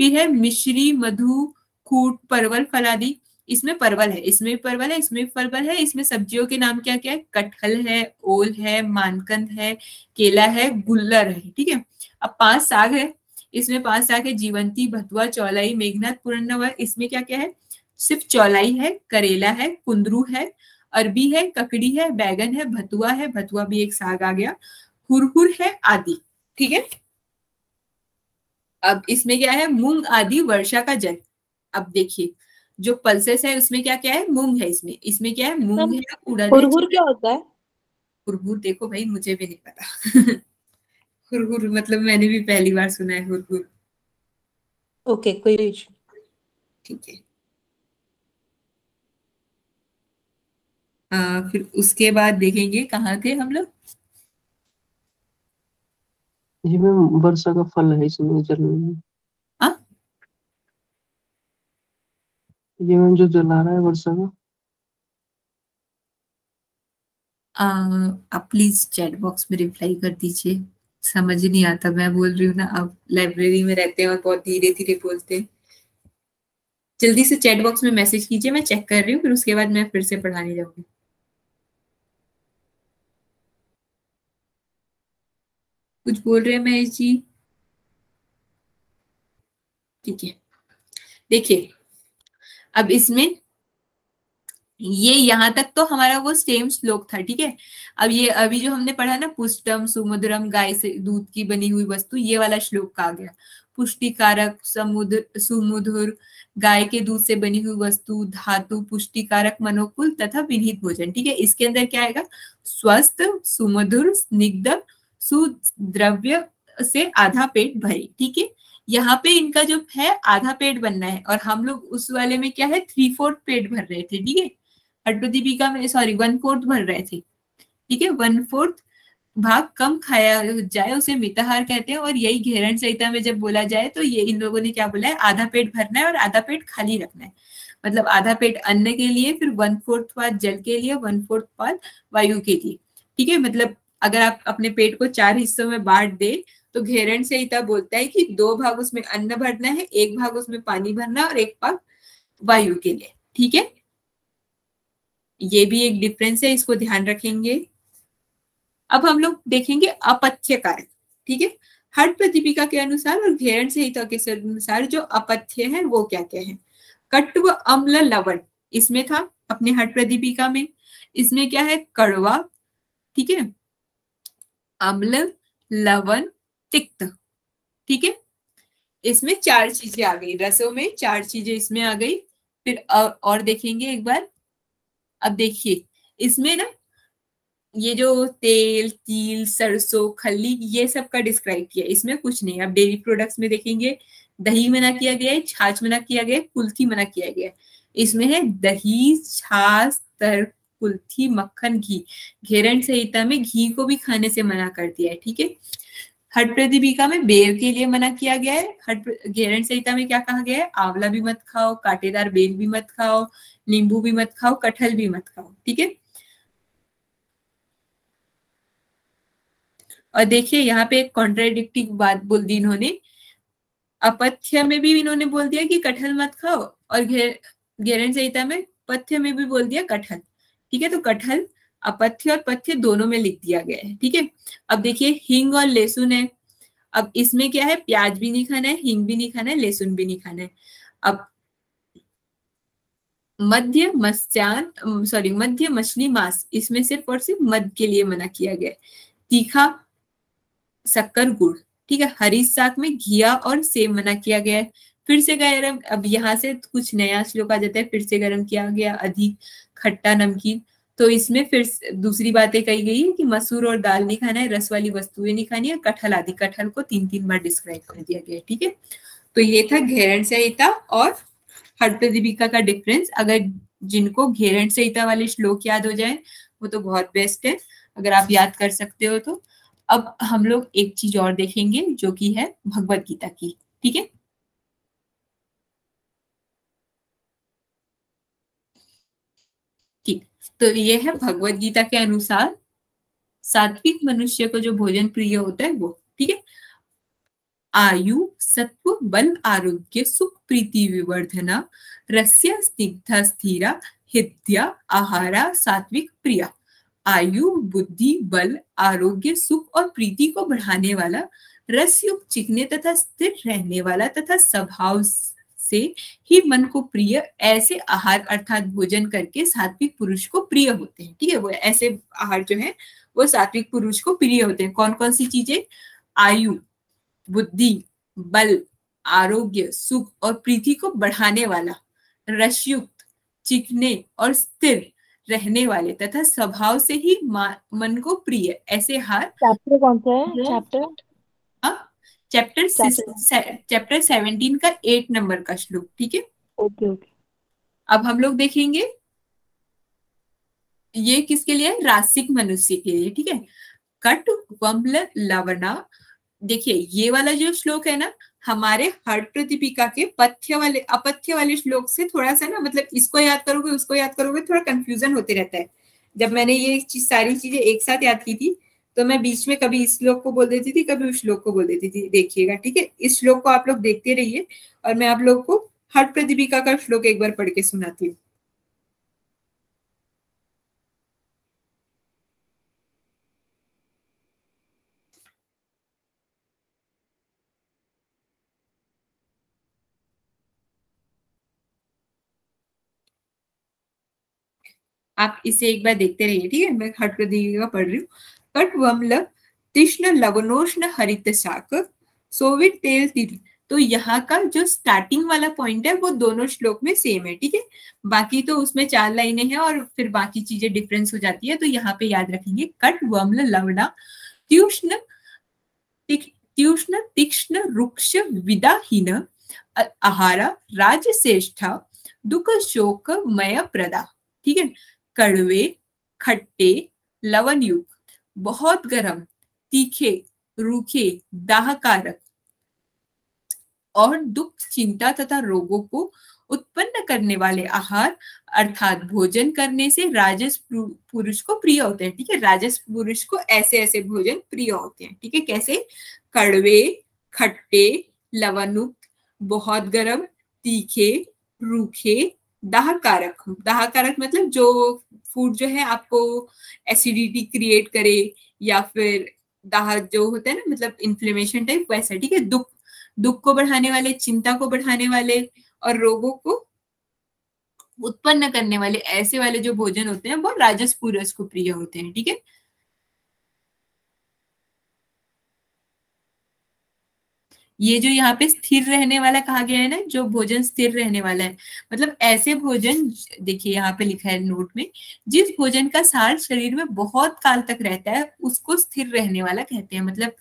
फिर है मिश्री, मधु, कूट, परवल, फलादि। इसमें परवल है, इसमें परवल है, इसमें परवल है। इसमें सब्जियों के नाम क्या क्या है? कटहल है, ओल है, मानकंद है, केला है, गुल्लर है। ठीक है, अब 5 साग है, इसमें 5 साग है, जीवंती, भतुआ, चौलाई, मेघनाथ, पुरन्नवा। इसमें क्या क्या है? सिर्फ चौलाई है, करेला है, कुंदरू है, अरबी है, ककड़ी है, बैगन है, भतुआ है, भतुआ भी एक साग आ गया, हुरहुर है आदि। ठीक है, अब इसमें क्या है? मूंग आदि, वर्षा का जल। अब देखिए, जो पल्सेस है उसमें क्या क्या है? मूंग है, इसमें क्या है? मूंग है, उड़द है। हुरहुर क्या होता है? हुरहुर देखो भाई, मुझे भी नहीं पता। हुरहुर मतलब मैंने भी पहली बार सुना है हुरहुर। ओके, कोई इशू। ठीक है, फिर उसके बाद देखेंगे कहाँ थे हम लोग। जी मैम, वर्षा का फल है इसमें जल में। हाँ ये मैम जो जला रहा है वर्षा का। आप प्लीज चैट बॉक्स में रिप्लाई कर दीजिए, समझ नहीं आता मैं बोल रही हूँ ना, आप लाइब्रेरी में रहते हैं और बहुत धीरे धीरे बोलते हैं। जल्दी से चैट बॉक्स में मैसेज कीजिए, मैं चेक कर रही हूँ, फिर उसके बाद मैं फिर से पढ़ाने जाऊंगी। कुछ बोल रहे हैं महेश जी? ठीक है, देखिए अब इसमें ये यहाँ तक तो हमारा वो सेम श्लोक था, ठीक है। अब ये अभी जो हमने पढ़ा ना, पुष्टम सुमधुरम, गाय से दूध की बनी हुई वस्तु, ये वाला श्लोक का आ गया। पुष्टिकारक समुद्र सुमधुर, गाय के दूध से बनी हुई वस्तु, धातु, पुष्टिकारक, मनोकुल तथा विनिहित भोजन, ठीक है। इसके अंदर क्या आएगा? स्वस्थ, सुमधुर, स्निग्ध, सुद्रव्य से आधा पेट भरे, ठीक है। यहाँ पे इनका जो है आधा पेट बनना है, और हम लोग उस वाले में क्या है 3/4 पेट भर रहे थे, ठीक है। हट्टोदीपिका में सॉरी 1/4 भर रहे थे, ठीक है। 1/4 भाग कम खाया जाए उसे मिताहार कहते हैं, और यही घेरण संहिता में जब बोला जाए तो ये इन लोगों ने क्या बोला है, आधा पेट भरना है और आधा पेट खाली रखना है। मतलब आधा पेट अन्न के लिए, फिर 1/4 पाद जल के लिए, 1/4 पाद वायु के लिए, ठीक है। मतलब अगर आप अपने पेट को 4 हिस्सों में बांट दे तो घेरण संहिता बोलता है कि 2 भाग उसमें अन्न भरना है, 1 भाग उसमें पानी भरना और 1 भाग वायु के लिए, ठीक है। ये भी एक डिफरेंस है, इसको ध्यान रखेंगे। अब हम लोग देखेंगे अपथ्य कारक, ठीक है। हठ प्रतिपिका के अनुसार और घेरण संहिता के अनुसार जो अपथ्य है वो क्या क्या है? कट्व, अम्ल, लवण, इसमें था अपने हठ प्रतिपिका में। इसमें क्या है? कड़वा, ठीक है, अम्ल, लवण, तिक्त, ठीक है। इसमें 4 चीजें आ गई, रसों में 4 चीजें इसमें आ गई। फिर और देखेंगे एक बार। अब देखिए इसमें ना ये जो तेल, तिल, सरसों, खल्ली, ये सब का डिस्क्राइब किया, इसमें कुछ नहीं। अब डेयरी प्रोडक्ट्स में देखेंगे दही मना किया गया है, छाछ मना किया गया है, कुल्थी मना किया गया है। इसमें है दही, छाछ, तर्क, कुल्थी, मक्खन, घी। घेरण संहिता में घी को भी खाने से मना कर दिया है, ठीक है। हठ प्रतिपिका में बेर के लिए मना किया गया है। घेरण संहिता में क्या कहा गया है? आंवला भी मत खाओ, कांटेदार बेल भी मत खाओ, नींबू भी मत खाओ, कटहल भी मत खाओ, ठीक है। और देखिए यहाँ पे एक कॉन्ट्राडिक्टिंग बात बोल दी इन्होंने। अपथ्य में भी इन्होंने बोल दिया कि कटहल मत खाओ, और घेरण संहिता में पथ्य में भी बोल दिया कटहल, ठीक है। तो कटहल अपथ्य और पथ्य दोनों में लिख दिया गया है, ठीक है। अब देखिए हिंग और लहसुन है। अब इसमें क्या है? प्याज भी नहीं खाना है, हिंग भी नहीं खाना है, लहसुन भी नहीं खाना है। अब मध्य मछली मांस, इसमें सिर्फ और सिर्फ मध के लिए मना किया गया है। तीखा, शक्कर, गुड़, ठीक है। हरी साग में घिया और सेव मना किया गया है। फिर से गरम, अब यहाँ से कुछ नया श्लोक आ जाता है, फिर से गर्म किया गया, अधिक खट्टा, नमकीन। तो इसमें फिर दूसरी बातें कही गई है कि मसूर और दाल नहीं खाना है, रस वाली वस्तुएं नहीं खानी है, कटहल आदि। कटहल को 3-3 बार डिस्क्राइब कर दिया गया है, ठीक है। तो ये था घेरण संहिता और हठ प्रतिपिका का डिफरेंस। अगर जिनको घेरण संहिता वाले श्लोक याद हो जाए वो तो बहुत बेस्ट है, अगर आप याद कर सकते हो तो। अब हम लोग एक चीज और देखेंगे जो कि है भगवत गीता की, ठीक है। ठीक, तो ये है भगवत गीता के अनुसार सात्विक मनुष्य को जो भोजन प्रिय होता है वो, ठीक है। आयु, सत्व, बल, आरोग्य, सुख, प्रीति, विवर्धना, रस्य, स्निग्धा, स्थिरा, हित्या, आहारा, सात्विक, प्रिया। आयु, बुद्धि, बल, आरोग्य, सुख और प्रीति को बढ़ाने वाला, रस युक्त, चिकने तथा स्थिर रहने वाला तथा स्वभाव से ही मन को प्रिय, ऐसे आहार अर्थात भोजन करके सात्विक पुरुष को प्रिय होते हैं, ठीक है। वो ऐसे आहार जो है वो सात्विक पुरुष को प्रिय होते हैं। कौन कौन सी चीजें? आयु, बुद्धि, बल, आरोग्य, सुख और प्रीति को बढ़ाने वाला, रसयुक्त, चिकने और स्थिर रहने वाले तथा स्वभाव से ही मन को प्रिय, ऐसे हार। चैप्टर कौन सा है? चैप्टर 17 का 8 नंबर का श्लोक, ठीक है। Okay okay. अब हम लोग देखेंगे ये किसके लिए है? रासिक मनुष्य के लिए, ठीक है। कट वम्ल लवणा, देखिए ये वाला जो श्लोक है ना, हमारे हर्ट प्रतिपिका के पथ्य वाले अपथ्य वाले श्लोक से थोड़ा सा ना, मतलब इसको याद करोगे उसको याद करोगे, थोड़ा कंफ्यूजन होते रहता है। जब मैंने ये सारी चीजें एक साथ याद की थी तो मैं बीच में कभी इस श्लोक को बोल देती थी, कभी उस श्लोक को बोल देती थी, देखिएगा, ठीक है। इस श्लोक को आप लोग देखते रहिए और मैं आप लोग को हर्ट प्रतिपिका का श्लोक एक बार पढ़ के सुनाती हूँ। आप इसे एक बार देखते रहिए, ठीक है। मैं हट प्रतिपिका पढ़ रही हूँ। कट वम्ल तीक्ष्ण लवणोष्ण हरित शाक सोवित तेल तिल। तो यहाँ का जो स्टार्टिंग वाला पॉइंट है वो दोनों श्लोक में सेम है, ठीक है। बाकी तो उसमें 4 लाइनें हैं और फिर बाकी चीजें डिफरेंस हो जाती है, तो यहाँ पे याद रखेंगे। कट वम्ल लवणा त्युष्ण तीक्ष्ण रुक्ष विदाहीन आहारा राजश्रेष्ठा दुख शोक मय प्रदा, ठीक है। कड़वे, खट्टे, लवण युक्त, बहुत गर्म, तीखे, रूखे, दाहकारक और दुख, चिंता तथा रोगों को उत्पन्न करने वाले आहार अर्थात भोजन करने से राजस पुरुष को प्रिय होते हैं, ठीक है। राजस पुरुष को ऐसे ऐसे भोजन प्रिय होते हैं, ठीक है। कैसे? कड़वे, खट्टे, लवणयुक्त, बहुत गर्म, तीखे, रूखे, दाहकारक। दाहकारक मतलब जो फूड जो है आपको एसिडिटी क्रिएट करे या फिर दाह जो होता है ना, मतलब इन्फ्लेमेशन टाइप, वैसा, ठीक है। दुख को बढ़ाने वाले, चिंता को बढ़ाने वाले और रोगों को उत्पन्न करने वाले ऐसे वाले जो भोजन होते हैं वो राजस पुरुष को प्रिय होते हैं, ठीक है। ये जो यहाँ पे स्थिर रहने वाला कहा गया है ना, जो भोजन स्थिर रहने वाला है, मतलब ऐसे भोजन, देखिए यहाँ पे लिखा है नोट में, जिस भोजन का सार शरीर में बहुत काल तक रहता है उसको स्थिर रहने वाला कहते हैं। मतलब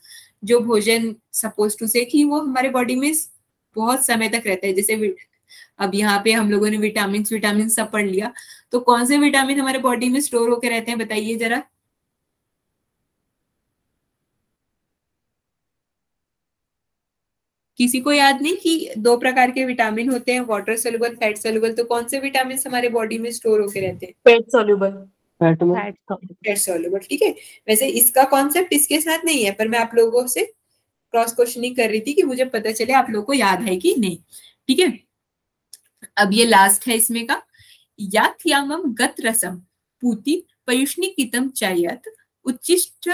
जो भोजन सपोज टू से कि वो हमारे बॉडी में बहुत समय तक रहता है, जैसे अब यहाँ पे हम लोगों ने विटामिन सब पढ़ लिया, तो कौन से विटामिन हमारे बॉडी में स्टोर होकर रहते हैं बताइए जरा। किसी को याद नहीं कि 2 प्रकार के विटामिन होते हैं, वाटर सोल्यूबल, फैट सोल्यूबल, तो कौन से विटामिन हमारे बॉडी में स्टोर होकर रहते हैं? Fat soluble. फैट सोल्यूबल, ठीक है। वैसे इसका कॉन्सेप्ट इसके साथ नहीं है, पर मैं आप लोगों से क्रॉस क्वेश्चनिंग कर रही थी कि मुझे पता चले आप लोगों को याद है कि नहीं, ठीक है। अब ये लास्ट है इसमें का, याथयामम गत रसम पूति पयुष्णिकितम चायत उच्चिष्ट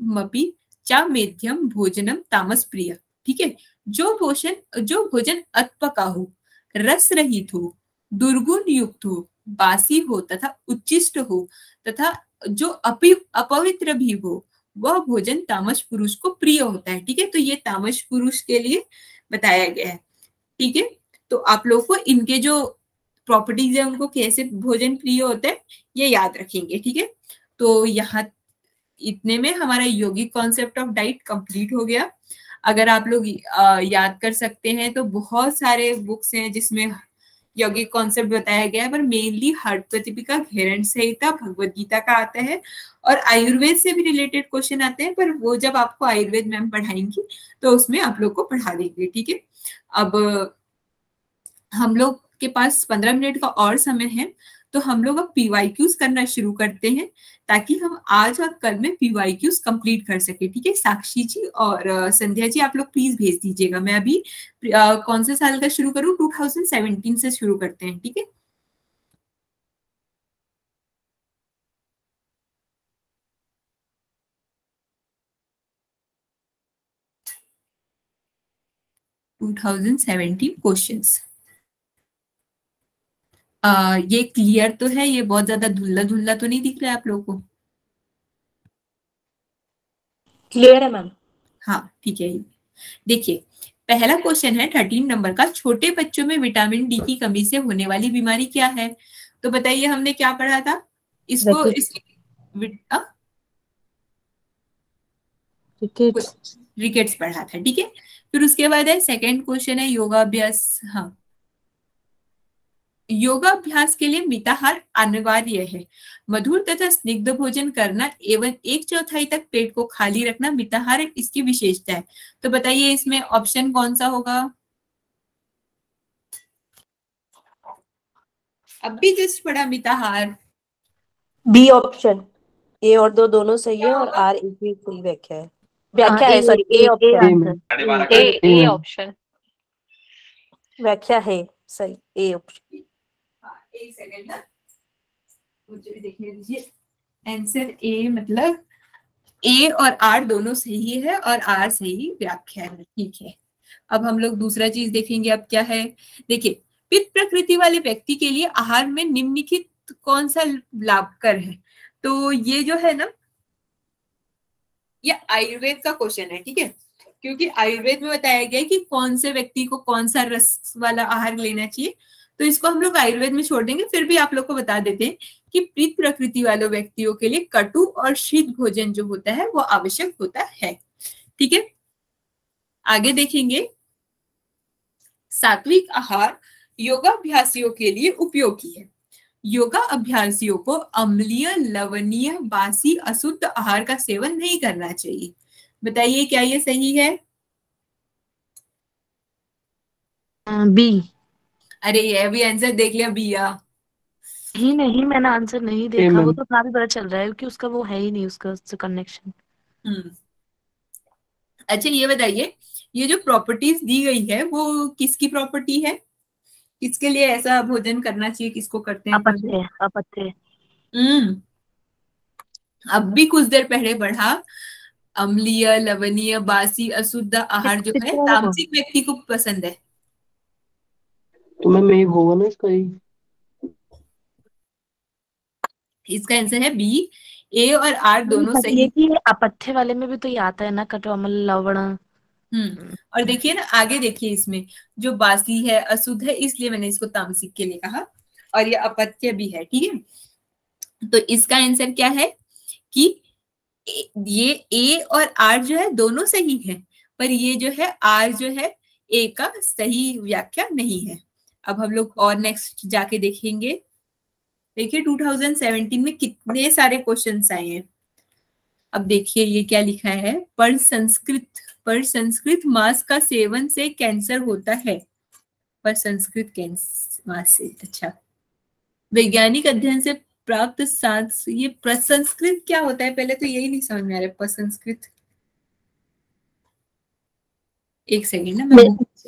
मपि चा मेध्यम भोजनम तामस प्रिय, ठीक है। जो भोजन अतपका हो, रस रहित हो, दुर्गुण युक्त हो, बासी हो तथा उच्चिष्ट हो तथा जो अपवित्र भी हो, वह भोजन तामस पुरुष को प्रिय होता है, ठीक है। तो ये तामस पुरुष के लिए बताया गया है, ठीक है। तो आप लोगों को इनके जो प्रॉपर्टीज है उनको कैसे भोजन प्रिय होता है ये याद रखेंगे, ठीक है। तो यहाँ इतने में हमारा यौगिक कॉन्सेप्ट ऑफ डाइट कंप्लीट हो गया। अगर आप लोग याद कर सकते हैं तो बहुत सारे बुक्स हैं जिसमें यौगिक कॉन्सेप्ट बताया गया है, पर मेनली हर्ट प्रतिपिका, घेरंड संहिता, भगवद गीता का आता है और आयुर्वेद से भी रिलेटेड क्वेश्चन आते हैं, पर वो जब आपको आयुर्वेद मैम पढ़ाएंगी तो उसमें आप लोग को पढ़ा देंगे, ठीक है। अब हम लोग के पास 15 मिनट का और समय है, तो हम लोग अब पीवाईक्यूज करना शुरू करते हैं ताकि हम आज और कल में पीवाईक्यूज कंप्लीट कर सके, ठीक है। साक्षी जी और संध्या जी आप लोग प्लीज भेज दीजिएगा। मैं अभी कौन से साल का शुरू करूँ? 2017 से शुरू करते हैं, ठीक है। क्वेश्चंस ये क्लियर तो है? ये बहुत ज्यादा धुंधला धुंधला तो नहीं दिख रहा है आप लोगों को? क्लियर है मैम। हाँ ठीक है। देखिए पहला क्वेश्चन है 13 नंबर का, छोटे बच्चों में विटामिन डी की कमी से होने वाली बीमारी क्या है? तो बताइए हमने क्या पढ़ा था इसको? रिकेट्स पढ़ा था, ठीक है। फिर उसके बाद है सेकंड क्वेश्चन है योगाभ्यास। हाँ योगाभ्यास के लिए मिताहार अनिवार्य है। मधुर तथा स्निग्ध भोजन करना एवं 1/4 तक पेट को खाली रखना मिताहार इसकी विशेषता है। तो बताइए इसमें ऑप्शन कौन सा होगा? अभी जस्ट पढ़ा मिताहार। बी ऑप्शन, ए और दो दोनों सही है और आर एक भी सही व्याख्या है, व्याख्या है, sorry A A option, ma'am A ma'am option व्याख्या है सही, ए ऑप्शन। एक सेकंड ना, मुझे भी देखने दीजिए। आंसर ए मतलब ए और आर दोनों सही है और आर सही व्याख्या है। ठीक है, अब हम लोग दूसरा चीज देखेंगे। अब क्या है, देखिए पित्त प्रकृति वाले व्यक्ति के लिए आहार में निम्नलिखित कौन सा लाभकर है? तो ये जो है ना, ये आयुर्वेद का क्वेश्चन है, ठीक है, क्योंकि आयुर्वेद में बताया गया है कि कौन से व्यक्ति को कौन सा रस वाला आहार लेना चाहिए। तो इसको हम लोग आयुर्वेद में छोड़ देंगे, फिर भी आप लोग को बता देते हैं कि पित्त प्रकृति वाले व्यक्तियों के लिए कटु और शीत भोजन जो होता है वो आवश्यक होता है। ठीक है, आगे देखेंगे। सात्विक आहार योगाभ्यासियों के लिए उपयोगी है। योगा अभ्यासियों को अम्लीय, लवणीय, बासी, अशुद्ध आहार का सेवन नहीं करना चाहिए। बताइए क्या ये सही है? बी। अरे ये भी आंसर देख लिया भैया। ही नहीं, मैंने आंसर नहीं ए देखा, वो मैम तो काफी पता चल रहा है कि उसका वो है ही नहीं, उसका कनेक्शन। अच्छा ये बताइए, ये जो प्रॉपर्टीज दी गई है वो किसकी प्रॉपर्टी है? किसके लिए ऐसा भोजन करना चाहिए, किसको करते हैं? अपत्य, अपत्य। अब भी कुछ देर पहले बढ़ा, अम्लीय, लवणीय, बासी, अशुद्ध आहार जो है तामसिक व्यक्ति को पसंद है। तो मैम एक होगा ना इसका ही। इसका आंसर है बी। ए और आर दोनों सही। ये कि अपथ्य वाले में भी तो ये आता है ना, कटु, अम्ल, लवण। और देखिए ना, आगे देखिए, इसमें जो बासी है, अशुद्ध है, इसलिए मैंने इसको तामसिक के लिए कहा, और ये अपत्य भी है। ठीक है, तो इसका आंसर क्या है कि ये ए और आर जो है दोनों सही है, पर ये जो है आर जो है ए का सही व्याख्या नहीं है। अब हम लोग और नेक्स्ट जाके देखेंगे। देखिए 2017 में कितने सारे क्वेश्चंस आए हैं। अब देखिए ये क्या लिखा है, पर संस्कृत मांस का सेवन से कैंसर होता है। पर संस्कृत मांस से, अच्छा, वैज्ञानिक अध्ययन से प्राप्त साक्ष्य। ये प्रसंस्कृत क्या होता है, पहले तो यही नहीं समझ में आ रहा है प्रसंस्कृत। एक सेकंड ना,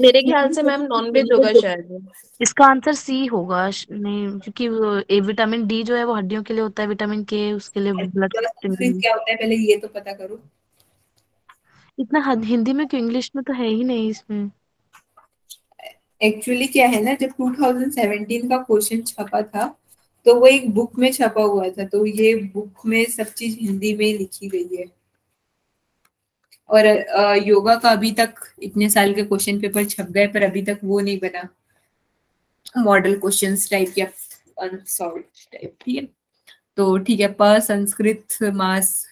मेरे ख्याल से मैम नॉनवेज होगा शायद। इसका आंसर सी होगा नहीं, क्योंकि ए विटामिन डी जो है वो हड्डियों के लिए होता है, विटामिन के उसके लिए ब्लड क्या होता है पहले ये तो पता करो। इतना हिंदी में क्यों, इंग्लिश में तो है ही नहीं इसमें। एक्चुअली क्या है ना, जब 2017 का क्वेश्चन छपा था तो वो एक बुक में छपा हुआ था, तो ये बुक में सब चीज हिंदी में लिखी गई है। और योगा का अभी तक इतने साल के क्वेश्चन पेपर छप गए, पर अभी तक वो नहीं बना मॉडल क्वेश्चंस टाइप या अनसॉल्व्ड टाइप। ठीक है, तो ठीक है, पर संस्कृत मास,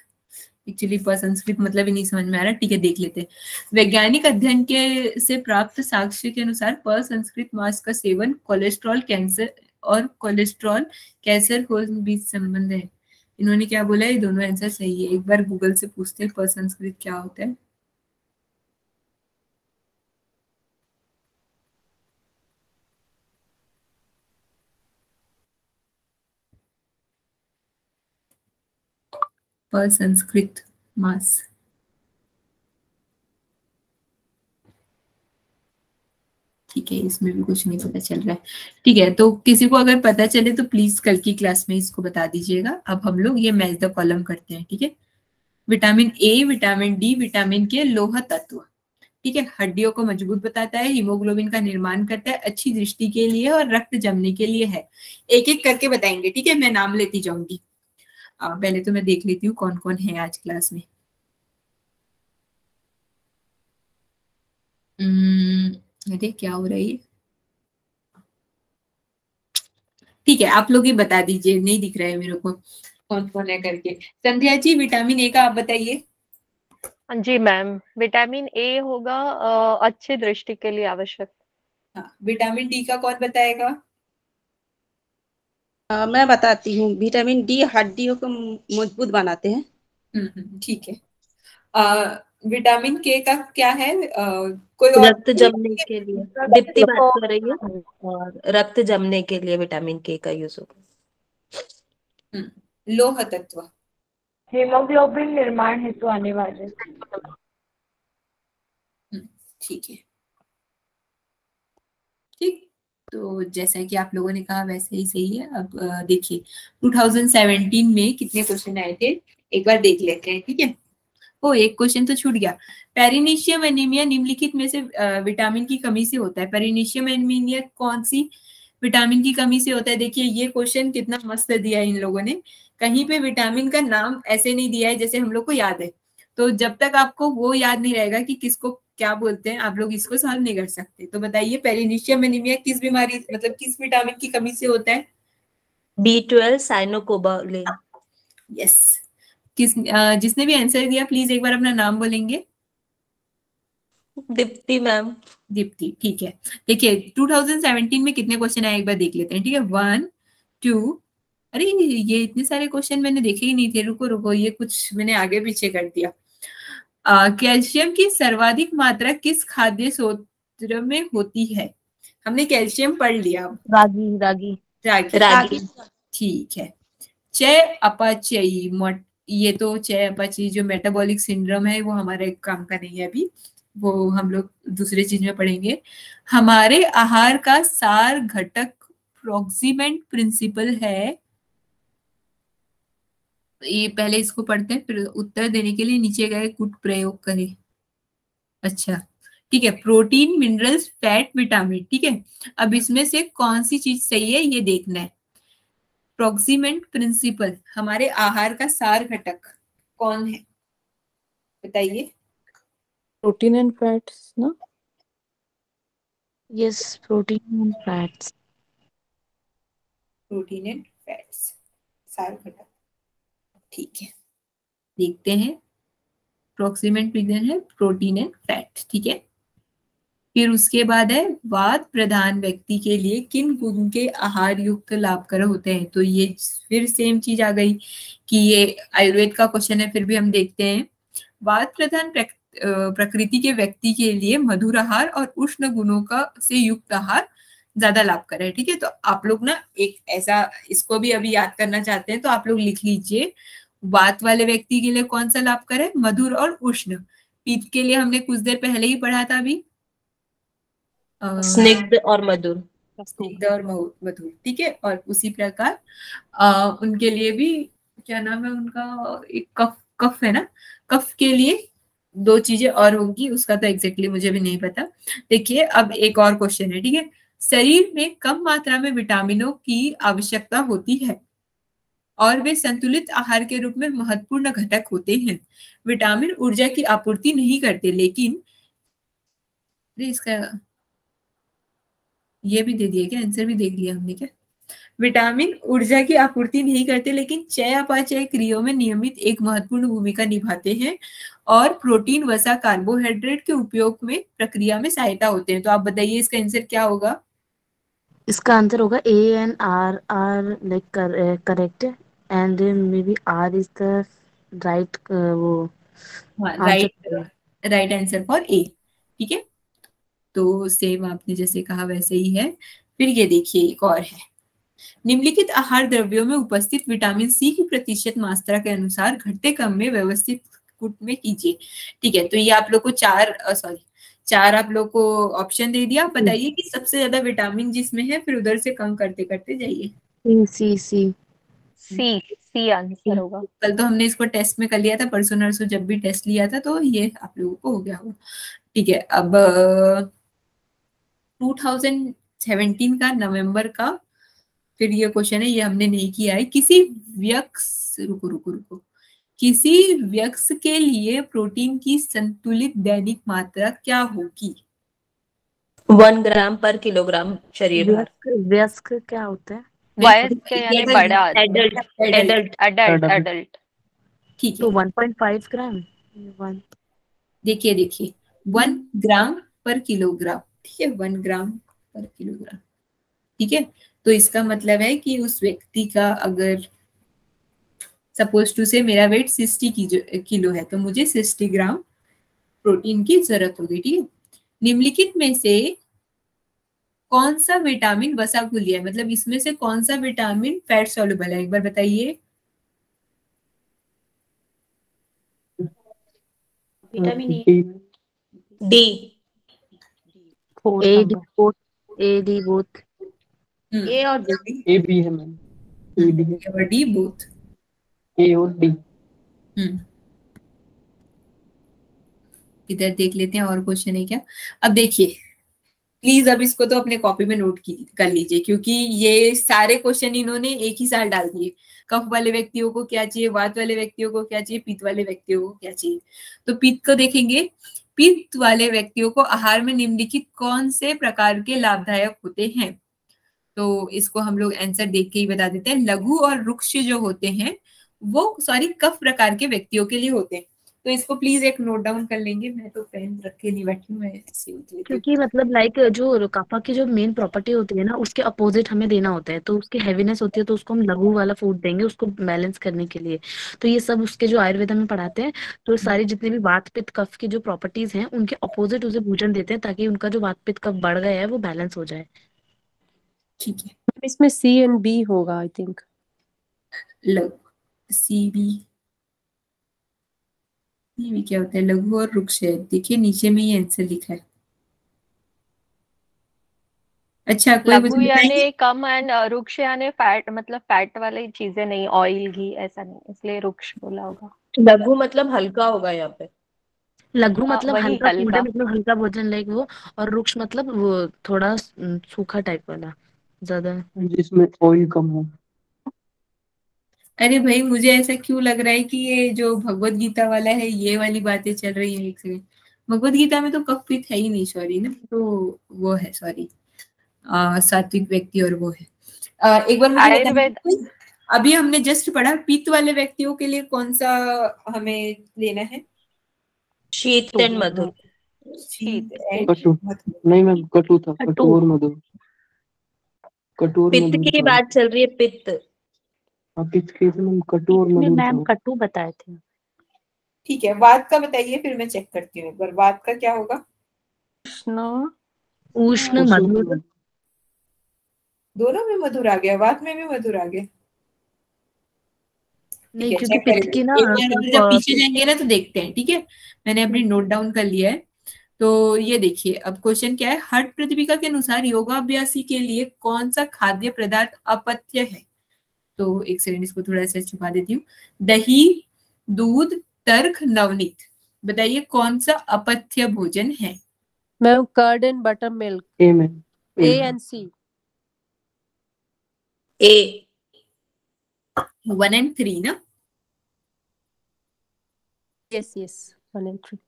एक्चुअली पर संस्कृत मतलब ही नहीं समझ में आ रहा। ठीक है, देख लेते हैं। वैज्ञानिक अध्ययन के से प्राप्त साक्ष्य के अनुसार पर संस्कृत मांस का सेवन कोलेस्ट्रॉल कैंसर को बीच संबंध है। इन्होंने क्या बोला, ये दोनों आंसर सही है। एक बार गूगल से पूछते हैं पर संस्कृत क्या होता है। पर संस्कृत मास, ठीक है, इसमें भी कुछ नहीं पता चल रहा है। ठीक है, तो किसी को अगर पता चले तो प्लीज कल की क्लास में इसको बता दीजिएगा। अब हम लोग ये मैच द कॉलम करते हैं। ठीक है, vitamin A, vitamin D, vitamin के लौह तत्व, ठीक है, हड्डियों को मजबूत बताता है, हीमोग्लोबिन का निर्माण करता है, अच्छी दृष्टि के लिए और रक्त जमने के लिए है। एक एक करके बताएंगे, ठीक है, मैं नाम लेती जाऊंगी। पहले तो मैं देख लेती हूँ कौन कौन है आज क्लास में। अरे क्या हो रहा है, ठीक है, आप लोग ही बता दीजिए, नहीं दिख रहा है मेरे को कौन कौन है करके। संध्या जी, विटामिन ए का आप बताइए। जी मैम, विटामिन ए होगा अच्छी दृष्टि के लिए आवश्यक। हाँ, विटामिन डी का कौन बताएगा? मैं बताती हूँ। विटामिन डी हड्डियों को मजबूत बनाते हैं। ठीक है। विटामिन के का क्या है? कोई और रक्त जमने के लिए दीप्ति बात कर रही है, और रक्त जमने के लिए विटामिन के का यूज होगा। लोह तत्व, हीमोग्लोबिन निर्माण हेतु आने वाले। ठीक है। ठीक, तो जैसा कि आप लोगों ने कहा वैसे ही सही है। अब देखिए 2017 में कितने क्वेश्चन आए थे एक बार देख लेते हैं, ठीक है। ओ, एक क्वेश्चन तो छूट गया। पेरिनीशियम एनीमिया निम्नलिखित में से विटामिन की कमी से होता है। पेरिनीशियम एनीमिया कौन सी विटामिन की कमी से होता है? देखिए ये क्वेश्चन कितना मस्त दिया है इन लोगों ने। कहीं पे विटामिन का नाम ऐसे नहीं दिया है जैसे हम लोग को याद है। तो जब तक आपको वो याद नहीं रहेगा कि किसको क्या बोलते हैं, आप लोग इसको सॉल्व नहीं कर सकते। तो बताइए पेरिनीशियम एनीमिया किस बीमारी मतलब किस विटामिन की कमी से होता है? B12 साइनोकोबालेन। यस। जिसने भी आंसर दिया प्लीज एक बार अपना नाम बोलेंगे। दीप्ति मैम। दीप्ति, ठीक है। देखिए 2017 में कितने क्वेश्चन आए एक बार देख लेते हैं, ठीक है। 1 2, अरे ये इतने सारे क्वेश्चन मैंने देखे ही नहीं थे। रुको रुको, ये कुछ मैंने आगे पीछे कर दिया। कैल्शियम की सर्वाधिक मात्रा किस खाद्य स्रोत में होती है? हमने कैल्शियम पढ़ लिया। रागी रागी रागी, ठीक है। चय अपचयी, ये तो चय अपचयी जो मेटाबॉलिक सिंड्रोम है वो हमारे काम का नहीं है अभी, वो हम लोग दूसरे चीज में पढ़ेंगे। हमारे आहार का सार घटक प्रोक्सीमेंट प्रिंसिपल है। ये पहले इसको पढ़ते हैं, फिर उत्तर देने के लिए नीचे गए कुछ प्रयोग करें। अच्छा, ठीक है। प्रोटीन, मिनरल्स, फैट, विटामिन, ठीक है। अब इसमें से कौन सी चीज सही है ये देखना है। प्रोक्सीमेंट प्रिंसिपल, हमारे आहार का सार घटक कौन है बताइए? प्रोटीन एंड फैट्स ना? Yes, protein and fats. Protein and fats, सार घटक, ठीक है। देखते हैं। प्रोक्सीमेंट रीजन है प्रोटीन एंड फैट, ठीक है। फिर उसके बाद है वात प्रधान व्यक्ति के लिए किन गुण के आहार युक्त लाभकर होते हैं? तो ये फिर सेम चीज आ गई कि ये आयुर्वेद का क्वेश्चन है, फिर भी हम देखते हैं। वात प्रधान प्रकृति के व्यक्ति के लिए मधुर आहार और उष्ण गुणों का से युक्त आहार ज्यादा लाभकर है, ठीक है। तो आप लोग ना एक ऐसा इसको भी अभी याद करना चाहते हैं तो आप लोग लिख लीजिए, वात वाले व्यक्ति के लिए कौन सा लाभकर है? मधुर और उष्ण। पित्त के लिए हमने कुछ देर पहले ही पढ़ा था अभी, स्निग्ध और मधुर। स्निग्ध और मधुर, ठीक है। और उसी प्रकार उनके लिए भी क्या नाम है उनका, एक कफ है ना, कफ के लिए दो चीजें और होंगी, उसका तो एग्जैक्टली मुझे भी नहीं पता। देखिए अब एक और क्वेश्चन है, ठीक है। शरीर में कम मात्रा में विटामिनों की आवश्यकता होती है और वे संतुलित आहार के रूप में महत्वपूर्ण घटक होते हैं। विटामिन ऊर्जा की आपूर्ति नहीं करते, लेकिन इसका ये भी दे दिया क्या? आंसर भी देख लिया हमने क्या? विटामिन ऊर्जा की आपूर्ति नहीं करते लेकिन चय अपचय क्रियाओं में नियमित एक महत्वपूर्ण भूमिका निभाते हैं और प्रोटीन, वसा, कार्बोहाइड्रेट के उपयोग में प्रक्रिया में सहायता होते हैं। तो आप बताइए इसका आंसर क्या होगा? इसका आंसर होगा A and R are like correct and maybe R is the right वो राइट आंसर फॉर ए, ठीक है। तो सेम आपने जैसे कहा वैसे ही है। फिर ये देखिए एक और है, निम्नलिखित आहार द्रव्यों में उपस्थित विटामिन सी की प्रतिशत मात्रा के अनुसार घटते क्रम में व्यवस्थित कूट में कीजिए, ठीक है। तो ये आप लोग को चार आप लोग को ऑप्शन दे दिया। बताइए कि सबसे ज्यादा विटामिन जिसमें है, फिर उधर से कम करते करते जाइए। सी सी सी सी आंसर होगा। कल तो हमने इसको टेस्ट में कर लिया था, परसों नरसों जब भी टेस्ट लिया था, तो ये आप लोगों को हो गया होगा, ठीक है। अब 2017 का नवंबर का फिर ये क्वेश्चन है, ये हमने नहीं किया है। किसी व्यक्ति के लिए प्रोटीन की संतुलित दैनिक मात्रा क्या होगी? 1 ग्राम पर किलोग्राम शरीर भार। वयस्क क्या होता है? वयस्क यानी बड़ा आदमी। एडल्ट। ठीक है, तो 1.5 ग्राम। देखिए 1 ग्राम पर किलोग्राम, ठीक है। 1 ग्राम पर किलोग्राम, ठीक है। तो इसका मतलब है कि उस व्यक्ति का अगर सपोज टू से मेरा वेट 60 किलो है तो मुझे 60 ग्राम प्रोटीन की जरूरत होगी, ठीक है। निम्नलिखित में से कौन सा विटामिन वसाकुल्य है, मतलब इसमें से कौन सा विटामिन फैट सॉल्युबल है, एक बार बताइए। Vitamin D. A D both, A D both, A और डी। ए बी है मैम, ए डी है, और डी बोथ। ए और डी। इधर देख लेते हैं और क्वेश्चन है क्या। अब देखिए प्लीज, अब इसको तो अपने कॉपी में नोट कर लीजिए, क्योंकि ये सारे क्वेश्चन इन्होंने एक ही साल डाल दिए। कफ वाले व्यक्तियों को क्या चाहिए, वात वाले व्यक्तियों को क्या चाहिए, पित्त वाले व्यक्तियों को क्या चाहिए। तो पित्त को देखेंगे, पित्त वाले व्यक्तियों को आहार में निम्नलिखित कौन से प्रकार के लाभदायक होते हैं। तो इसको हम लोग आंसर देख के ही बता देते हैं। लघु और रुक्ष जो होते हैं वो सॉरी कफ प्रकार के व्यक्तियों के लिए होते हैं। तो इसको प्लीज एक नोट डाउन कर लेंगे। मैं तो पेन रख के नहीं बैठी हूँ, मैं ऐसे ही लेती हूँ। क्योंकि मतलब लाइक जो कफा की जो मेन प्रॉपर्टी होती है ना, उसके अपोजिट हमें देना होता है। तो उसकी हैवीनेस होती है तो उसको हम लघु वाला फूड देंगे उसको बैलेंस करने के लिए। तो ये सब उसके जो आयुर्वेद में पढ़ाते हैं, तो सारी जितने भी वात पित्त कफ की जो प्रॉपर्टीज हैं उनके अपोजिट उसे भोजन देते हैं, ताकि उनका जो वात पित्त कफ बढ़ गया है वो बैलेंस हो जाए। ठीक है, इसमें सी एंड बी होगा आई थिंक। लघु सी बी, ये भी क्या होता है, लघु और रुक्ष है। देखिए नीचे में ये आंसर लिखा है। अच्छा, कोई लघु मुझे बताएंगे। यानी कम एंड रुक्ष यानी फैट, मतलब फैट वाली चीजें नहीं, ऑयल घी ऐसा नहीं, इसलिए रुक्ष बोला होगा। लघु मतलब हल्का होगा यहाँ पे। लघु मतलब वही हल्का फूड है, हल्का। मतलब हल्का भोजन लाइक वो। और रुक्ष मतलब वो थोड़ा सूखा टाइप वाला, ज्यादा। जिसमें ऑयल कम हो। अरे भाई, मुझे ऐसा क्यों लग रहा है कि ये जो भगवत गीता वाला है ये वाली बातें चल रही है। एक सेकंड, भगवत गीता में तो कफ पित्त है ही नहीं, सॉरी ना। तो वो है, सॉरी, सात्विक व्यक्ति और वो है। एक बार मुझे आयुर्वेद बताइए, अभी हमने जस्ट पढ़ा पित्त वाले व्यक्तियों के लिए कौन सा हमें लेना है। शीत एंड मधुर। शीत कटु नहीं मैम, कटु था, कटु और मधुर। कटु और पित्त मधुर की था। बात चल रही है, पित्त। पित्त के मैम कटु और मधुर मैम था। कटु बताए थे। ठीक है, वात का बताइए, फिर मैं चेक करती हूँ एक बार। वात का क्या होगा। उष्ण मधुर। दोनों में मधुर आ गया, वात में भी मधुर आ गया। ठीक नहीं, है, क्योंकि चेक पित्त की करेंगे ना एक बार, और जब पीछे जाएंगे ना तो देखते हैं। ठीक है, मैंने अपनी नोट डाउन कर लिया है। तो ये देखिए, अब क्वेश्चन क्या है। हर्ट प्रतिपिका के अनुसार योगाभ्यासी के लिए कौन सा खाद्य पदार्थ अपथ्य है। तो एक सेकंड, इसको थोड़ा सा छुपा देती हूँ। दही, दूध, तर्क, नवनीत, बताइए कौन सा अपथ्य भोजन है। Ma'am curd and buttermilk. A में A and C. A 1 and 3 ना। Yes yes 1 and 3।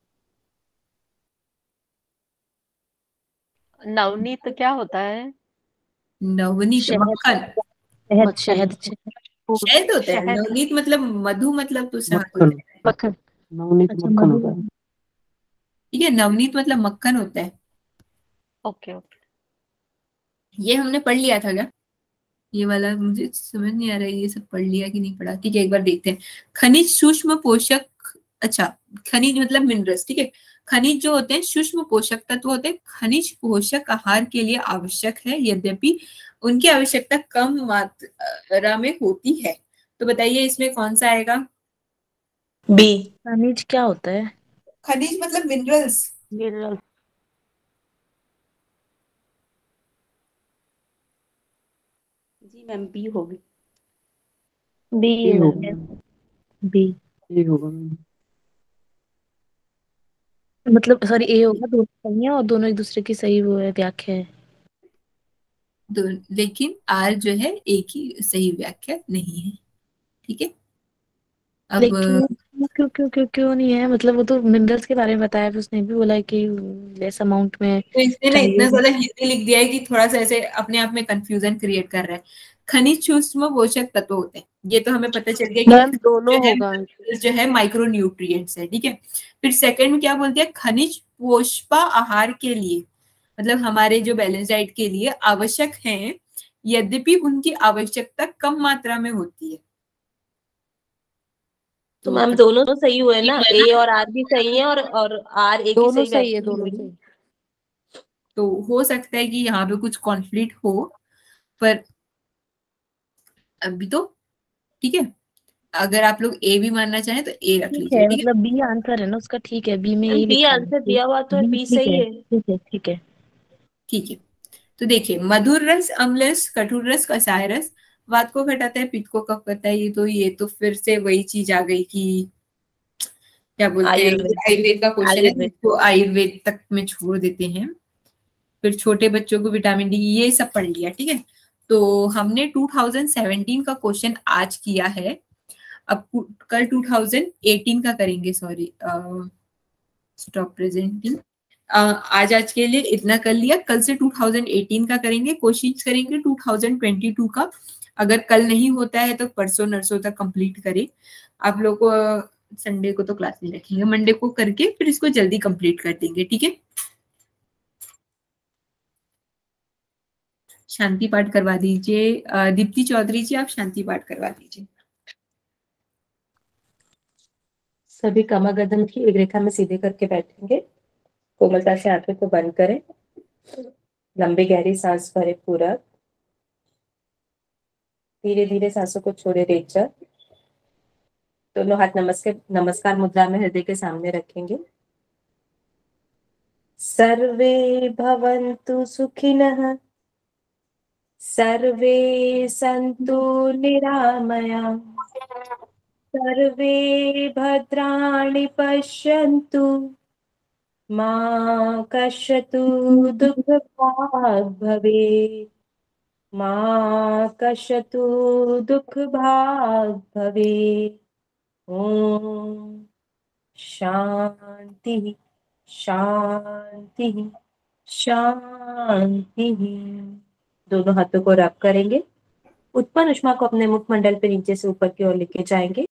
नवनीत क्या होता है। नवनीत मक्खन, शहद शहद होता है। शहद। नवनीत मतलब मधु, मतलब तो शहद मक्खन। होता है। मक्खन। नवनीत अच्छा, मक्खन मधुर। होता है। ठीक है, नवनीत मतलब मक्खन होता है। Okay okay. ये हमने पढ़ लिया था क्या। ये वाला मुझे समझ नहीं आ रहा है, ये सब पढ़ लिया कि नहीं पढ़ा। ठीक है, एक बार देखते हैं। खनिज, सूक्ष्म पोषक, अच्छा खनिज मतलब मिनरल्स। ठीक है, खनिज जो होते हैं सूक्ष्म पोषक तत्व होते हैं। खनिज पोषक आहार के लिए आवश्यक है, यद्यपि उनकी आवश्यकता कम मात्रा में होती है। तो बताइए इसमें कौन सा आएगा। बी। खनिज क्या होता है। खनिज मतलब मिनरल्स। मिनरल। जी मैम बी होगी। बी ए होगा मैम, बी ए होगा मैम। मतलब सॉरी, ए होगा। दोनों सही है और दोनों एक दूसरे की सही वो है, व्याख्या है। लेकिन आर जो है एक ही सही व्याख्या नहीं है। ठीक है, अब लेकिन क्यों क्यों क्यों क्यों नहीं है, मतलब वो तो मिनरल्स के बारे में बताया, फिर उसने भी बोला है कि लेस अमाउंट में तो इसने ना चाहिए। इतना ज्यादा हिंदी लिख दिया है कि थोड़ा सा ऐसे अपने आप में कंफ्यूजन क्रिएट कर रहा है। खनिज सूक्ष्म पोषक तत्व होते हैं, ये तो हमें पता चल गया कि मैम दोनों जो है होगा। जो है माइक्रो न्यूट्रिएंट्स है। ठीक है, फिर सेकंड में क्या बोलते हैं, खनिज पोषक आहार के लिए, मतलब हमारे जो बैलेंस डाइट के लिए आवश्यक हैं, यद्यपि उनकी आवश्यकता कम मात्रा में होती है। तो मैम दोनों तो सही हुए ना, ए और आर भी सही है और आर ए की दोनों सही सही है, वैल्यू दोनों हुई। सही। तो हो सकता है कि यहाँ पे कुछ कॉन्फ्लिक्ट हो, पर अभी तो ठीक है। अगर आप लोग ए भी मानना चाहें तो ए रख ठीक लीजिए, है, ठीक है। मतलब बी आंसर है ना उसका, ठीक है, बी में यही बी लिखा है। आंसर दिया हुआ तो है, बी ठीक सही है, है। ठीक है, ठीक है। ठीक है, तो देखिए, मधुर रस, अम्ल रस, कठोर रस, कसाय रस वात को घटाता है, पित्त को कफ करता है। ये तो फिर से वही चीज आ गई कि क्या बोलते हैं, आयुर्वेद। आयुर्वेद का क्वेश्चन है, आयुर्वेद। जिसको आयुर्वेद तक में छोड़ देते हैं। फिर छोटे बच्चों को विटामिन डी, ये सब पढ़ लिया, ठीक है। तो हमने 2017 का क्वेश्चन आज किया है, अब कल 2018 का करेंगे। Sorry, stop presenting. आज के लिए इतना कर लिया, कल से 2018 का करेंगे, कोशिश करेंगे 2022 का। अगर कल नहीं होता है तो परसों नरसों तक कंप्लीट करें। आप लोग को संडे को तो क्लास नहीं रखेंगे, मंडे को करके फिर इसको जल्दी कंप्लीट कर देंगे, ठीक है। शांति पाठ करवा दीजिए, दीप्ति चौधरी जी, आप शांति पाठ करवा दीजिए। सभी कमरगर्दन की एक रेखा में सीधे करके बैठेंगे, कोमलता से आंखों को बंद करें, लंबी गहरी सांस भरे पूरा, धीरे धीरे सांसों को छोड़े रेचक। दोनों हाथ नमस्कार मुद्रा में हृदय के सामने रखेंगे। सर्वे भवन्तु सुखिनः, सर्वे सन्तु निरामया, सर्वे भद्राणि पश्यन्तु, मा कश्चित् दुःखभाग् भवेत्, मा कश्चित् दुःखभाग् भवेत्। ओम शांति शांति शांति। दोनों हाथों को रब करेंगे, उत्पन्न उष्मा को अपने मुखमंडल पे नीचे से ऊपर की ओर लेके जाएंगे।